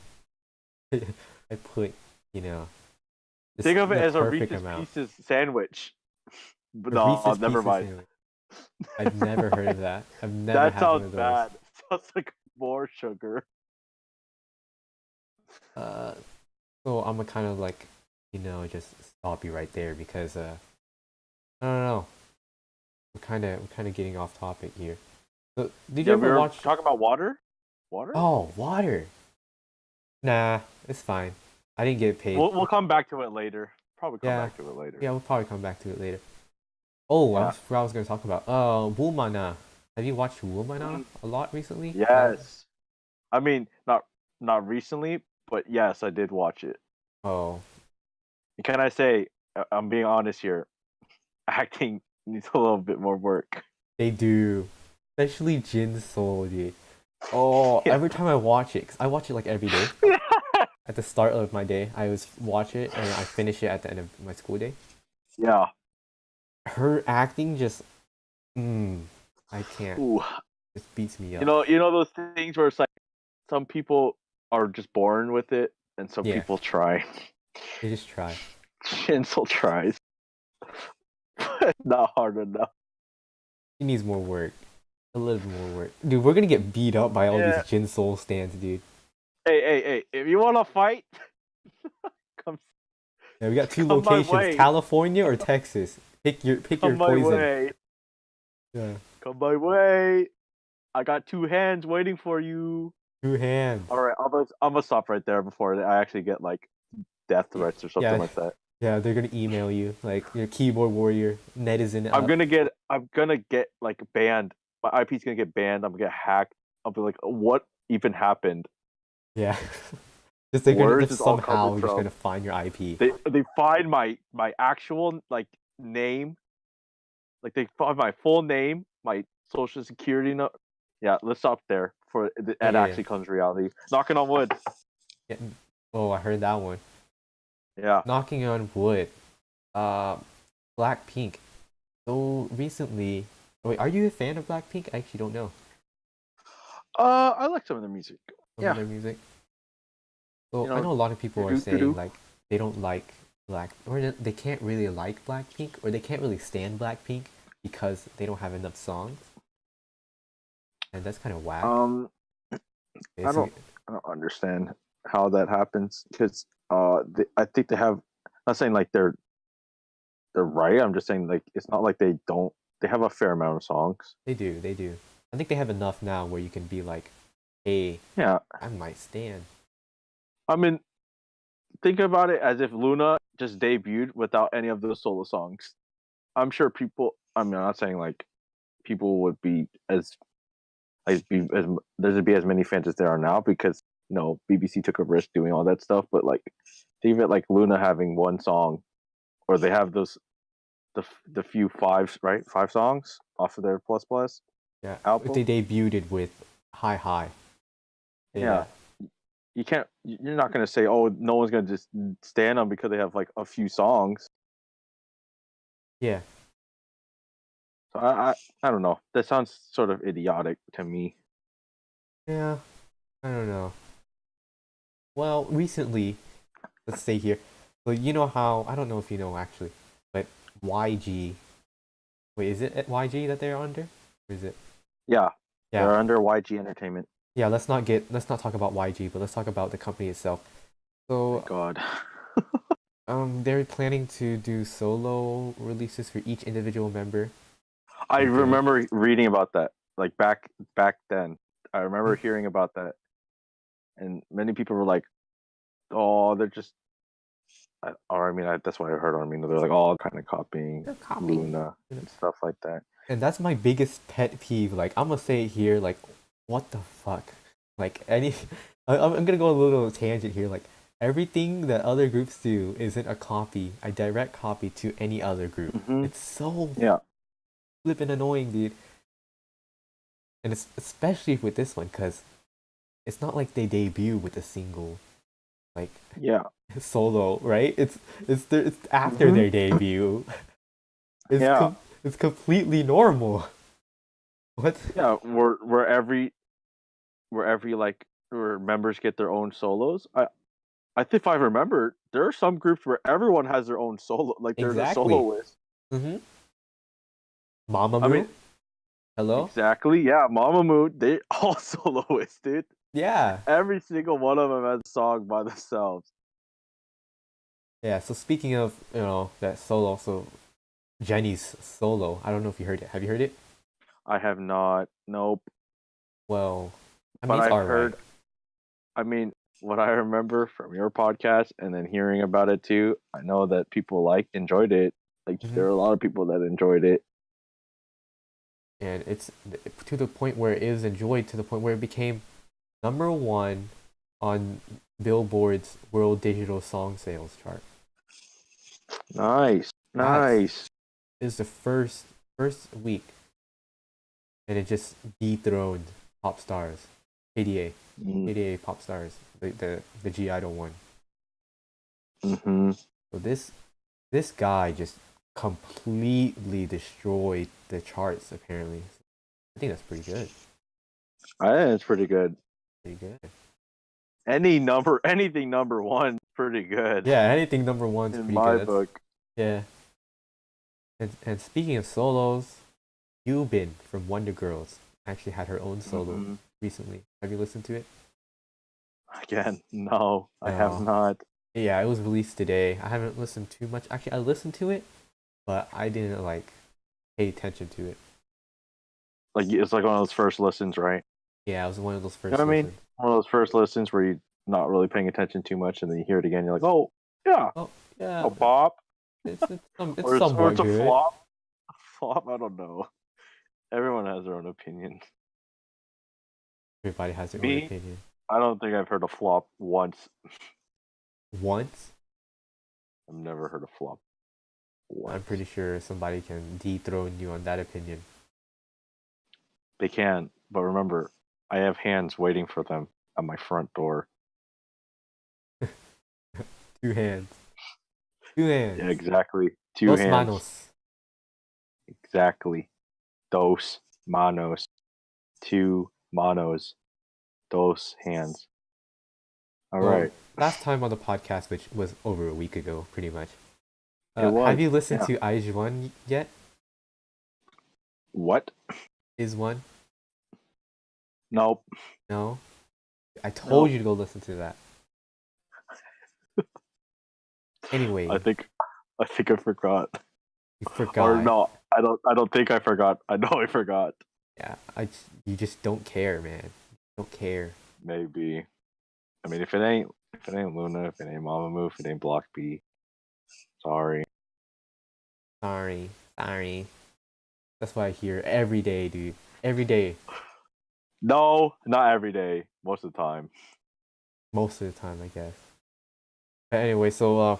I put, you know, Think of it the as a perfect Reese's amount. Pieces sandwich. But A no, Reese's never Pieces mind. sandwich. I've never heard of that. I've never That had one sounds of those. bad. Sounds like more sugar. Uh, so I'm gonna kind of like, just stop you right there because I don't know. We're kind of getting off topic here. So, did you Yeah, we ever were watch? talking about water. Water. Oh, water. Nah, it's fine. I didn't get paid. We'll come back to it later. Probably come Yeah, back to it later. yeah, we'll probably come back to it later. Oh, Yeah. what I was gonna talk about. Womana. Have you watched Womana Mm, a lot recently? yes. I mean, not recently, but yes, I did watch it. Oh, Can I say I'm being honest here? Acting needs a little bit more work. they do. Especially Jin Soul, dude. Oh, Yeah. every time I watch it, 'cause I watch it like every day. At the start of my day, I always watch it and I finish it at the end of my school day. Yeah. Her acting just, I can't. Ooh. It beats me You up. know, those things where it's like some people are just born with it, and some Yeah, people try. they just try. Chinsel tries, but not hard enough. He needs more work. A little bit more work. Dude, we're gonna get beat up by all these Yeah. Jin Soul stands, dude. Hey! If you want to fight, come Yeah, we got two come my locations, way. California or Texas. Pick your Come my poison. way. Yeah. Come my way. I got two hands waiting for you. Two hands. All right, I'm gonna stop right there before I actually get like death threats or something Yeah, like that. yeah, they're gonna email you like your keyboard warrior netizen I'm up. gonna get like banned. My IP's gonna get banned. I'm gonna get hacked. I'll be like, what even happened? Yeah. Just they're gonna Where is just this all coming somehow just from? gonna find your IP. They find my actual like name, like they find my full name, my social security number. Yeah, let's stop there before it Yeah, yeah, yeah. actually comes reality. Knocking on wood. Yeah. Oh, I heard that one. Yeah. Knocking on wood. Uh, Blackpink. So recently, oh, wait, are you a fan of Blackpink? I actually don't know I like some of their music. some of Yeah. their music. So You I know, know a lot of people are do do saying do. like they don't like or they can't really like Blackpink, or they can't really stand Blackpink because they don't have enough songs, and that's kind of whack. Um, I So, don't understand how that happens because I think they have. Not saying like they're right. I'm just saying like it's not like they don't. They have a fair amount of songs. they do. I think they have enough now where you can be like, hey, Yeah, I might stand. I mean, think about it as if Luna just debuted without any of those solo songs. I'm sure people. I'm not saying like people would be as be as there'd be as many fans as there are now because BBC took a risk doing all that stuff. But like, think of it like Luna having one song, or they have those the few fives, right? 5 songs off of their plus plus Yeah, they album. debuted it with Hi Hi. Say Yeah, that. you can't. You're not gonna say, oh, no one's gonna just stand them because they have like a few songs. Yeah, So I don't know. That sounds sort of idiotic to me. yeah. I don't know. Well, recently, let's say here. So you know how I don't know if you know actually, but YG. Wait, is it at YG that they're under? Or is it? Yeah, Yeah, they're under YG Entertainment. yeah. Let's not talk about YG, but let's talk about the company itself. Thank So God. they're planning to do solo releases for each individual member I of the. remember reading about that, like back then. I remember Mhm. hearing about that, and many people were like, "Oh, they're just," or I mean, that's what I heard. I mean, they're like, "Oh, kind of copying They're copying. Luna and stuff like that." And that's my biggest pet peeve. Like, I'm gonna say it here, like, what the fuck? Like, I'm gonna go a little tangent here. Like, everything that other groups do isn't a copy, a direct copy to any other group. Hmm. It's so Yeah, flippin' annoying, dude. And it's especially with this one, because it's not like they debut with a single, like, yeah. solo, right? It's after Hmm. their debut. It's Yeah, it's completely normal. What? yeah. Where like where members get their own solos. I think if I remember, there are some groups where everyone has their own solo. Like there's a Exactly. soloist. Mm-hmm. I mean, Mamamoo? Hello? exactly. Yeah, Mamamoo. They all soloists, dude. Yeah. Every single one of them has a song by themselves. Yeah, so speaking of, that solo, so Jenny's solo, I don't know if you heard it. Have you heard it? I have not. Nope. Well, I mean, But it's I've alright. heard. I mean, what I remember from your podcast and then hearing about it too, I know that people enjoyed it. Like Hmm. there are a lot of people that enjoyed it. And it's to the point where it is enjoyed, to the point where it became number one on Billboard's World Digital Song Sales chart. Nice, That's nice. is the first week, and it just dethroned Pop Stars, KDA, Mm, KDA Pop Stars, the G Idol one. mm-hmm. So this guy just completely destroyed the charts. Apparently, I think that's pretty good. I think it's pretty good. Pretty good. Anything number one, pretty good Yeah, anything number one's in pretty good. my That's book. yeah. And speaking of solos, Yubin from Wonder Girls actually had her own solo Hmm. recently. Have you listened to it? Again, no, I have No. not. Yeah, it was released today. I haven't listened too much. Actually, I listened to it, but I didn't like pay attention to it. Like it's like one of those first listens, right? Yeah, it was one of those You know first what I mean? listens. One of those first listens where you're not really paying attention too much, and then you hear it again, you're like, oh yeah, Oh yeah, a bop, it's or somewhat it's a good. flop. Flop, I don't know. Everyone has their own opinion. Everybody has their own Me, opinion. I don't think I've heard a flop once. Once, I've never heard a flop I'm once. pretty sure somebody can dethrone you on that opinion. They can, but remember, I have hands waiting for them at my front door. Two hands. Two Yeah, hands. exactly. Two Dos hands. manos. Exactly. Dos manos. Two manos. Dos hands. All So right. last time on the podcast, which was over a week ago, pretty much. It Have was. you listened Yeah. to Aijuan yet? What? Is one? Nope. No? I told Nope. you to go listen to that. I Anyway, think I think I forgot. you Or forgot. no, I don't think I forgot. I know I forgot. Yeah, you just don't care, man. Don't care. Maybe. I mean if it ain't Luna, if it ain't Mamamoo, if it ain't Block B, sorry. Sorry. Sorry. That's what I hear every day, dude. Every day, No, not every day. Most of the time. most of the time, I guess. But anyway, so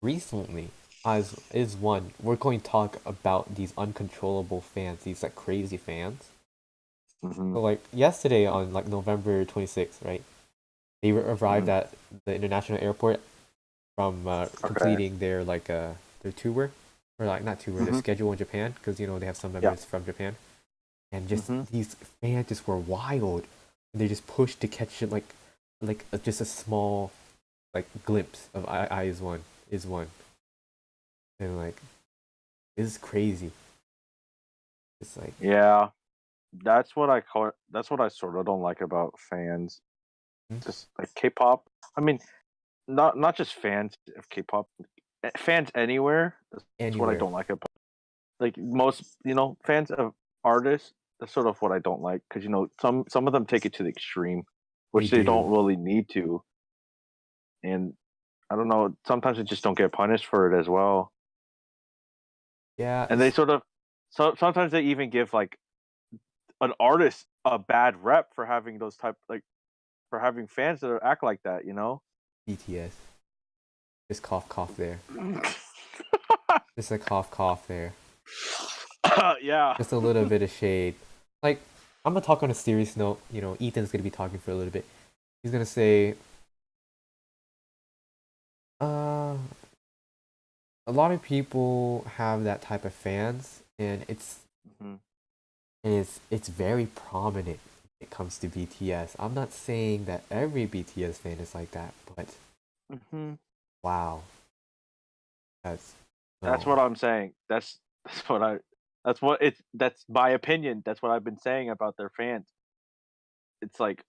recently, as is one, we're going to talk about these uncontrollable fans, these like crazy fans. Hmm. So like yesterday on like November 26th, right? They arrived Hmm. at the international airport from Okay. completing their like their tour, or like not tour, their Hmm. schedule in Japan, because they have some Yeah. members from Japan, and just Hmm. these fans just were wild, and they just pushed to catch it just a small like glimpse of I is one, and like this is crazy. It's like Yeah. That's what I call. That's what I sort of don't like about fans. hmm, Just like K-pop. I mean, not just fans of K-pop. Fans anywhere. That's what I anywhere. don't like about. Like most, fans of artists. That's sort of what I don't like because some of them take it to the extreme, They which they don't do. really need to, and I don't know. Sometimes they just don't get punished for it as well, Yeah, and they sort of. So sometimes they even give like an artist a bad rep for having those type like for having fans that act like that. BTS. Just cough cough there. Just a cough cough there. Yeah. Just a little bit of shade. Like, I'm gonna talk on a serious note. Ethan's gonna be talking for a little bit. He's gonna say, uh, a lot of people have that type of fans, and Hmm. it's very prominent when it comes to BTS. I'm not saying that every BTS fan is like that, but Hmm. wow, that's That's no, what I'm saying. That's what I. That's what it's. That's my opinion. That's what I've been saying about their fans. It's like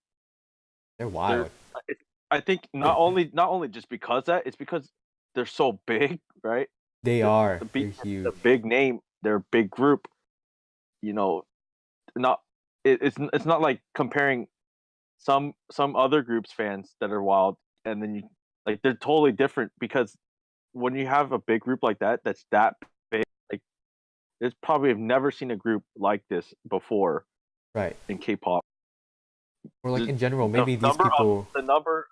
they're they're. wild. It, I think not only just because that it's because they're so big, right? They are. The They're BTS is a huge. big name. They're a big group. You know, not it's not like comparing some other groups fans that are wild and then you like they're totally different because when you have a big group like that's that big like there's probably have never seen a group like this before Right. in K-pop. Or like the, in general, the maybe these number of people. the number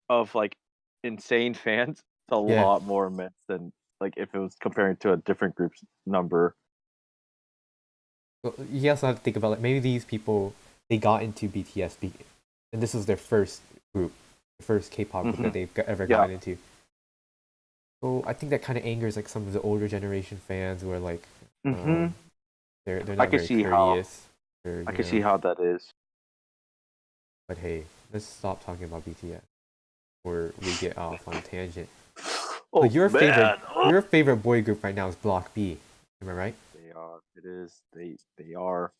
of like insane fans is a Yeah. lot more immense than like if it was comparing to a different group's number. Well, you also have to think about like maybe these people they got into BTS and this was their first group, the first K-pop group Hmm. that they've ever Yeah. gotten into. So I think that kind of angers like some of the older generation fans who are like, Hmm. um, they're I not can very see how courteous, or I can see how that is. But hey, let's stop talking about BTS or we get off on a tangent. So Oh man. your favorite boy group right now is Block B. Am I right? They are. It is. They are.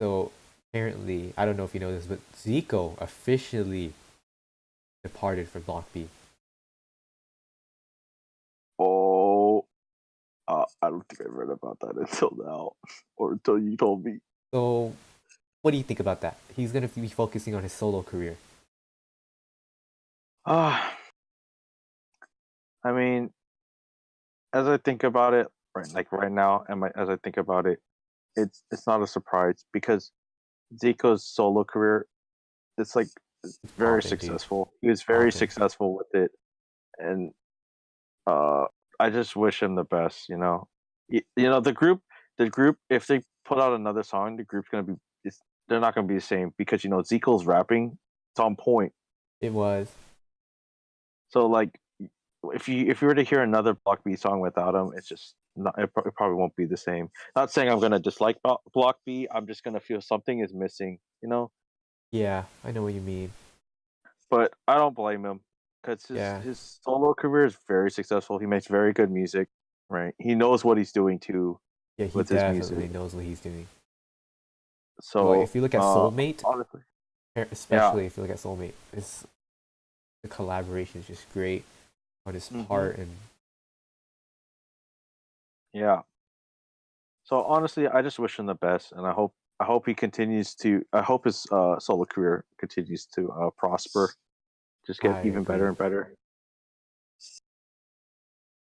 So apparently, I don't know if you know this, but Zico officially departed from Block B. Oh, I don't think I read about that until now, or until you told me. So what do you think about that? He's gonna be focusing on his solo career. Ah, I mean, as I think about it, right now, as I think about it, it's not a surprise because Zico's solo career, it's like it's It's very popping, dude. successful. He was very Popping. successful with it, and uh, I just wish him the best. The group, if they put out another song, the group's gonna be, they're not gonna be the same because Zico's rapping, it's on point. It was. So like, if you were to hear another Block B song without him, it's just not. It probably won't be the same. Not saying I'm gonna dislike Block B. I'm just gonna feel something is missing. Yeah, I know what you mean. But I don't blame him because his Yeah. his solo career is very successful. He makes very good music, right? He knows what he's doing too Yeah, he with his music. definitely knows what he's doing. So like So if you look at Soulmate, honestly, yeah. especially if you look at Soulmate, it's the collaboration is just great on his Hmm. part and Yeah. So honestly, I just wish him the best, and I hope he continues to. I hope his solo career continues to prosper, just get I even better agree. and better.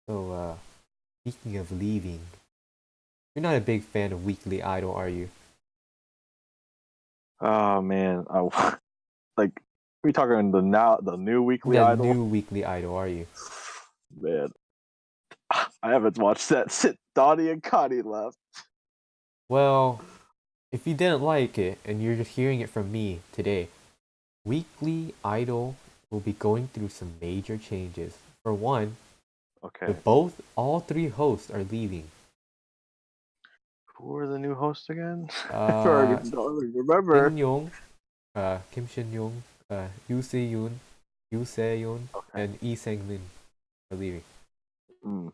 So speaking of leaving, You're not a big fan of Weekly Idol, are you? Oh man, like we talking the new Weekly The Idol. new Weekly Idol, are you? Man, I haven't watched that since Donnie and Connie left. Well, if you didn't like it and you're just hearing it from me today, Weekly Idol will be going through some major changes. For one, Okay, all three hosts are leaving. who are the new hosts again? I Uh, don't remember. Shin Yong, Kim Shin Yong, Yoo Se Yoon, Yoo Se Yoon, Okay. and Lee Sang Min are leaving. Mm.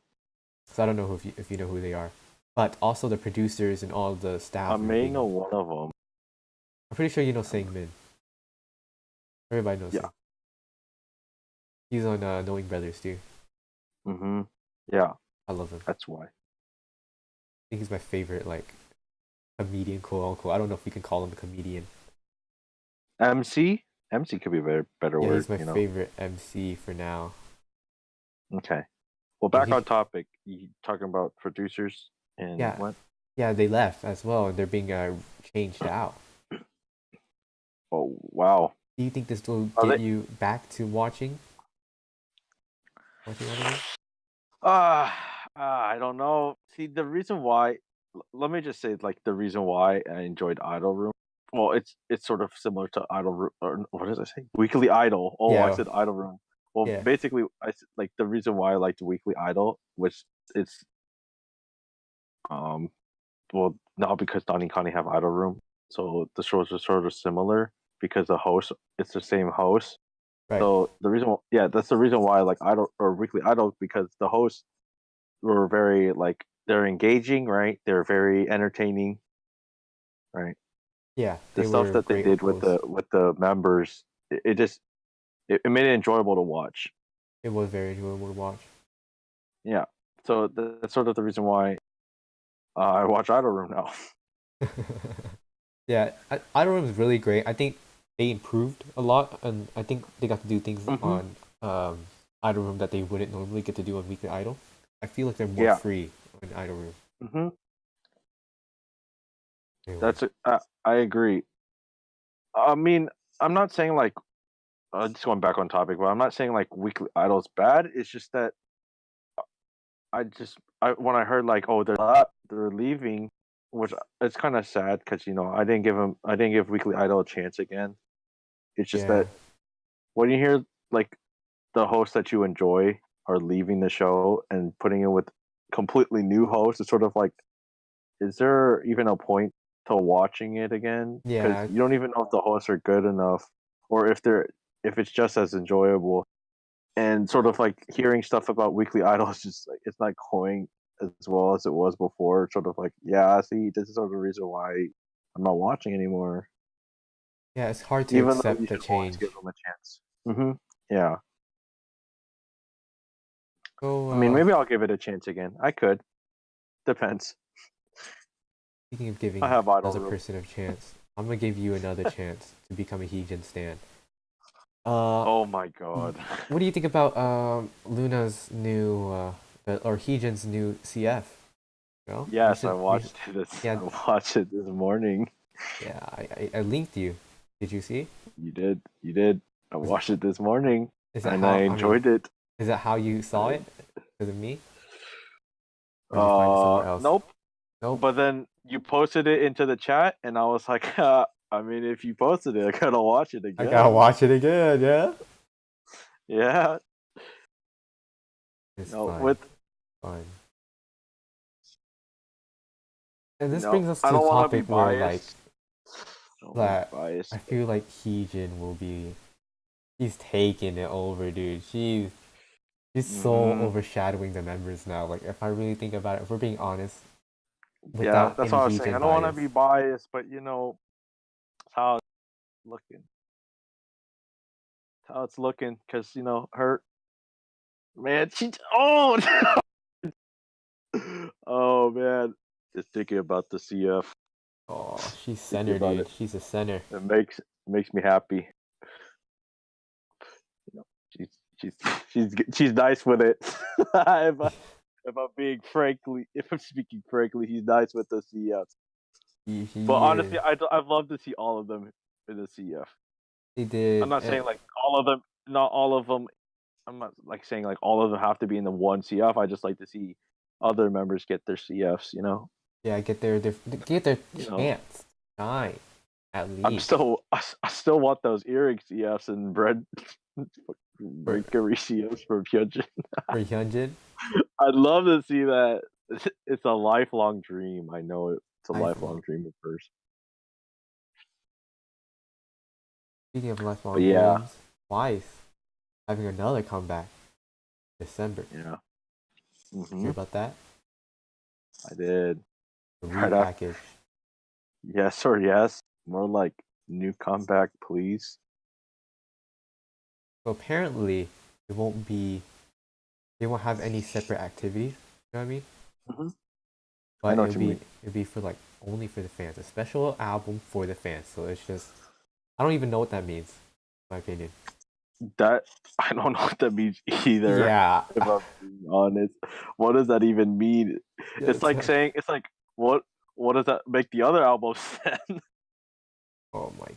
So I don't know if you know who they are, but also the producers and all the I staff and may everything. know one of them. I'm pretty sure you know Sang Min. Everybody knows Yeah. Sang. He's on Knowing Brothers too. Mm-hmm. Yeah, I love him. I that's why. think he's my favorite like comedian, quote unquote. I don't know if we can call him a comedian. MC. MC could be a better Yeah, word. he's my favorite MC for now. Okay. Well, And back on topic. You talking about producers and yeah, what? yeah, they left as well, and they're being changed out. Oh wow. Do you think this will Are get they? you back to watching anime? I don't know. See, the reason why. Let me just say, like, the reason why I enjoyed Idol Room. Well, it's sort of similar to Idol Room, or what did I say? Weekly Idol. Oh, I Yeah, said Idol Room. Well, yeah, basically, like the reason why I liked Weekly Idol was it's um well not because Donnie and Connie have Idol Room, so the shows are sort of similar because the host it's the same host. right. So yeah, that's the reason why I like Idol or Weekly Idol because the hosts were very like they're engaging, right? They're very entertaining, right? Yeah, The they stuff were that they great did with hosts. the members, it just it made it enjoyable to watch. It was very enjoyable to watch. Yeah, so that's sort of the reason why I watch Idol Room now. Yeah, Idol Room is really great. I think they improved a lot, and I think they got to do things Hmm. on Idol Room that they wouldn't normally get to do on Weekly Idol. I feel like they're more Yeah. free on Idol Room. Hmm. Anyway, I agree. I mean, I'm not saying like just going back on topic, but I'm not saying like Weekly Idol's bad. It's just that I when I heard like they're leaving, which it's kind of sad because I didn't give Weekly Idol a chance again. It's just yeah, that when you hear like the hosts that you enjoy are leaving the show and putting in with completely new hosts, it's sort of like, is there even a point to watching it again? Because yeah, you don't even know if the hosts are good enough or if it's just as enjoyable. And sort of like hearing stuff about Weekly Idol is just like it's not going as well as it was before. It's sort of like, yeah, see, this is sort of the reason why I'm not watching anymore. yeah. It's hard to Even though accept you the should always change. give them a chance. Hmm. Yeah. So, I mean, maybe I'll give it a chance again. I could. Depends. speaking of I giving have Idol another Room. person a chance, I'm gonna give you another chance to become a Heejin stan. Uh, Oh my god. what do you think about Luna's new or Heejin's new CF? No, Yes, I yeah, watched it this morning. yeah. I linked you. Did you see? You did. You did. I Was it, watched it this morning is that and I how? I mean, enjoyed it. is that how you saw I, it? Because of me, or did you find it somewhere else? nope. Nope. But then you posted it into the chat, and I was like, I mean, if you posted it, I gotta watch it I gotta again. watch it again. Yeah. Yeah, It's no, fine. with Fine. And this no, brings us I to the don't want to be topic where like biased. I don't want to be that I biased, but feel like Heejin will be she's taking it over, dude. She's so hmm overshadowing the members now. Like if I really think about it, if we're being honest, yeah, without that's any what I was saying. Heejin I don't want to bias. be biased, but it's how it's looking. It's how it's looking, because her man, she oh man, just thinking about the CF, Oh, she's thinking center, about dude. it, She's a center. it makes me happy. You know, she's she's she's nice with it. if I'm speaking frankly, he's nice with the CFs. But He honestly, is. I'd love to see all of them in the CF. They I'm did. not saying like all of them, not all of them. I'm not like saying like all of them have to be in the one CF. I just like to see other members get their CFs. Yeah, get their You know. chance. Nine, at I'm least. still I still want those earring CFs and For breakery CFs for Hyunjin. for Hyunjin, I'd love to see that. It's a lifelong dream. I know it's a lifelong lifelong. dream of hers. Speaking of But lifelong yeah, dreams, Twice having another comeback. December. yeah. Hear Hmm. about that? I did. The Right after. repackage. Yes or yes. More like new comeback, please. So apparently, it won't be. They won't have any separate activities. You know what I mean? Hmm. I But know what you mean. it'll be for like only for the fans. A special album for the fans. So it's just I don't even know what that means. In my opinion. That I don't know what that means either. Yeah. If I'm being honest, what does that even mean? Yeah, It's like saying it's like what what does that make the other albums then? oh my.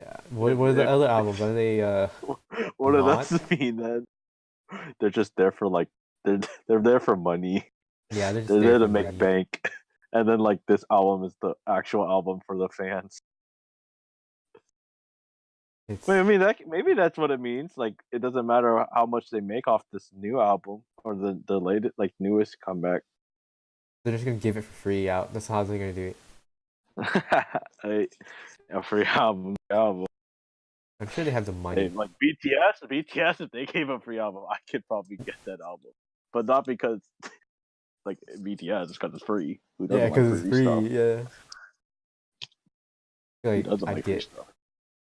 Yeah. if What are the if other albums? Are they what does not? that mean then? They're just there for like they're they're there for money. Yeah, they're just They're there there to for make money. bank. And then like this album is the actual album for the fans. Wait, I It's mean that maybe that's what it means. Like it doesn't matter how much they make off this new album or the latest like newest comeback. they're just gonna give it for free out. That's how they're gonna do it. Hey, a free album, album. I'm sure they have the Hey, money. like BTS, if they gave a free album, I could probably get that album, but not because like BTS, it's because it's free. Who Yeah, doesn't like because it's free stuff? free. Yeah. I feel Who like doesn't I'd like free get stuff?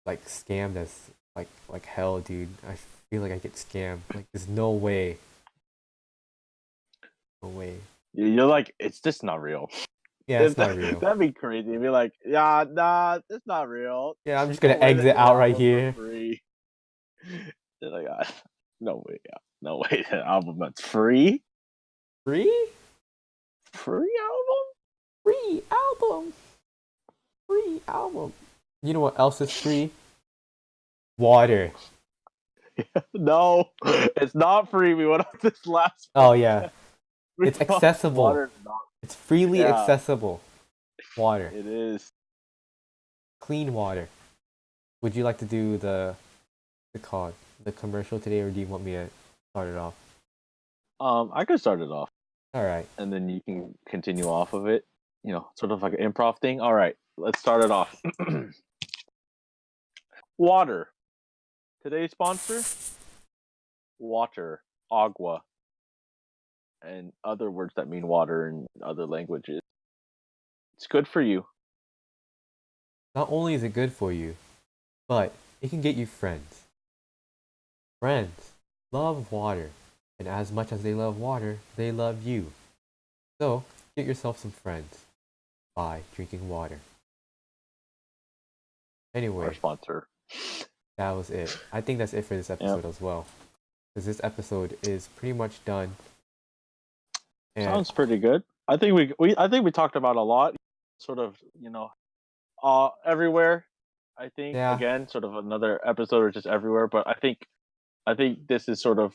like scammed as like hell, dude. I feel like I get scammed. Like there's no way. No way. You're like, it's just not real. Yeah, it's not real. That'd be crazy. You'd be like, yeah, nah, it's not real. Yeah, I'm There's just no gonna way they exit get an out right album for here. free. They're like, no way, yeah, no way, an album that's free, Free? free album. Free album. Free album. You know what else is free? Water. No, it's not free. We went on this last Oh yeah. podcast. We It's thought accessible. water is not. It's freely Yeah, accessible. Water. it is. Clean water. Would you like to do the card, the commercial today, or do you want me to start it off? I could start it off, All right. and then you can continue off of it. Sort of like an improv thing. All right, let's start it off. Water. Today's sponsor, water, agua, and other words that mean water in other languages. It's good for you. Not only is it good for you, but it can get you friends. Friends love water, and as much as they love water, they love you. So get yourself some friends by drinking water. Our Anyway, sponsor. that was it. I think that's it for this Yep. episode as well. Because this episode is pretty much done. And Sounds pretty good. I think we talked about a lot. Sort of, everywhere. I think yeah, again, sort of another episode or just everywhere. But I think this is sort of.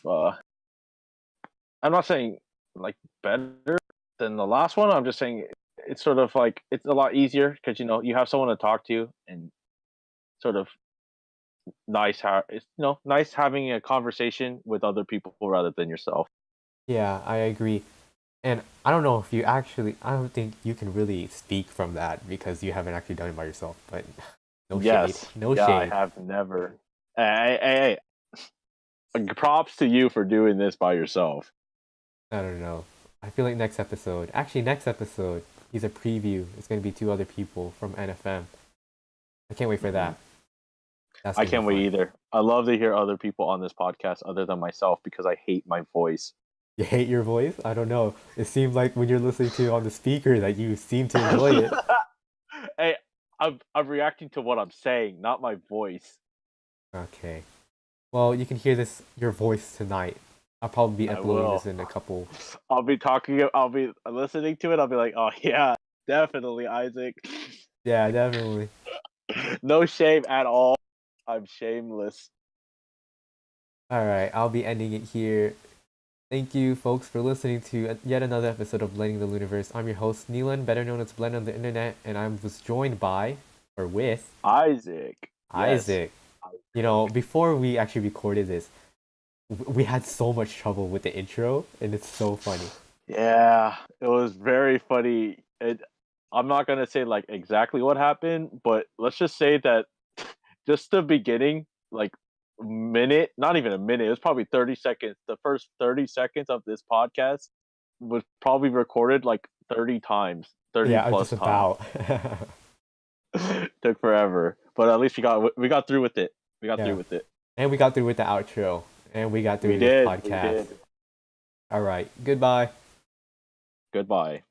I'm not saying like better than the last one. I'm just saying it's sort of like it's a lot easier because you have someone to talk to and sort of it's nice having a conversation with other people rather than yourself. yeah, I agree. And I don't know if you actually, I don't think you can really speak from that because you haven't actually done it by yourself. But no shade, Yes, no yeah, I shade. have never. Hey, props to you for doing this by yourself. I don't know. I feel like next episode is a preview. It's going to be two other people from NFM. I can't wait for Mhm. that. That's I going to be can't wait fun. either. I love to hear other people on this podcast other than myself because I hate my voice. You hate your voice? I don't know. It seemed like when you're listening to it on the speaker that you seem to enjoy it. Hey, I'm reacting to what I'm saying, not my voice. Okay. Well, you can hear your voice tonight I'll probably be I uploading will. this in a couple. I'll be talking. I'll be listening to it. I'll be like, oh yeah, definitely, Isaac. Yeah, definitely. No shame at all. I'm shameless. All right, I'll be ending it here. Thank you, folks, for listening to yet another episode of Blending the Loonaverse. I'm your host, Neelan, better known as Blend on the Internet, and I was joined by, or with, Isaac. Yes. Isaac. You know, before we actually recorded this, we had so much trouble with the intro, and it's so funny. Yeah, it was very funny. I'm not gonna say like exactly what happened, but let's just say that just the beginning, like minute, not even a minute, it was probably 30 seconds. The first 30 seconds of this podcast was probably recorded like 30 times, 30 Yeah, just plus times. about. Took forever, but at least we got through with it. We got Yeah. through with it. And we got through with the outro, and we got through We with this did. We podcast. did. All right, goodbye. Goodbye.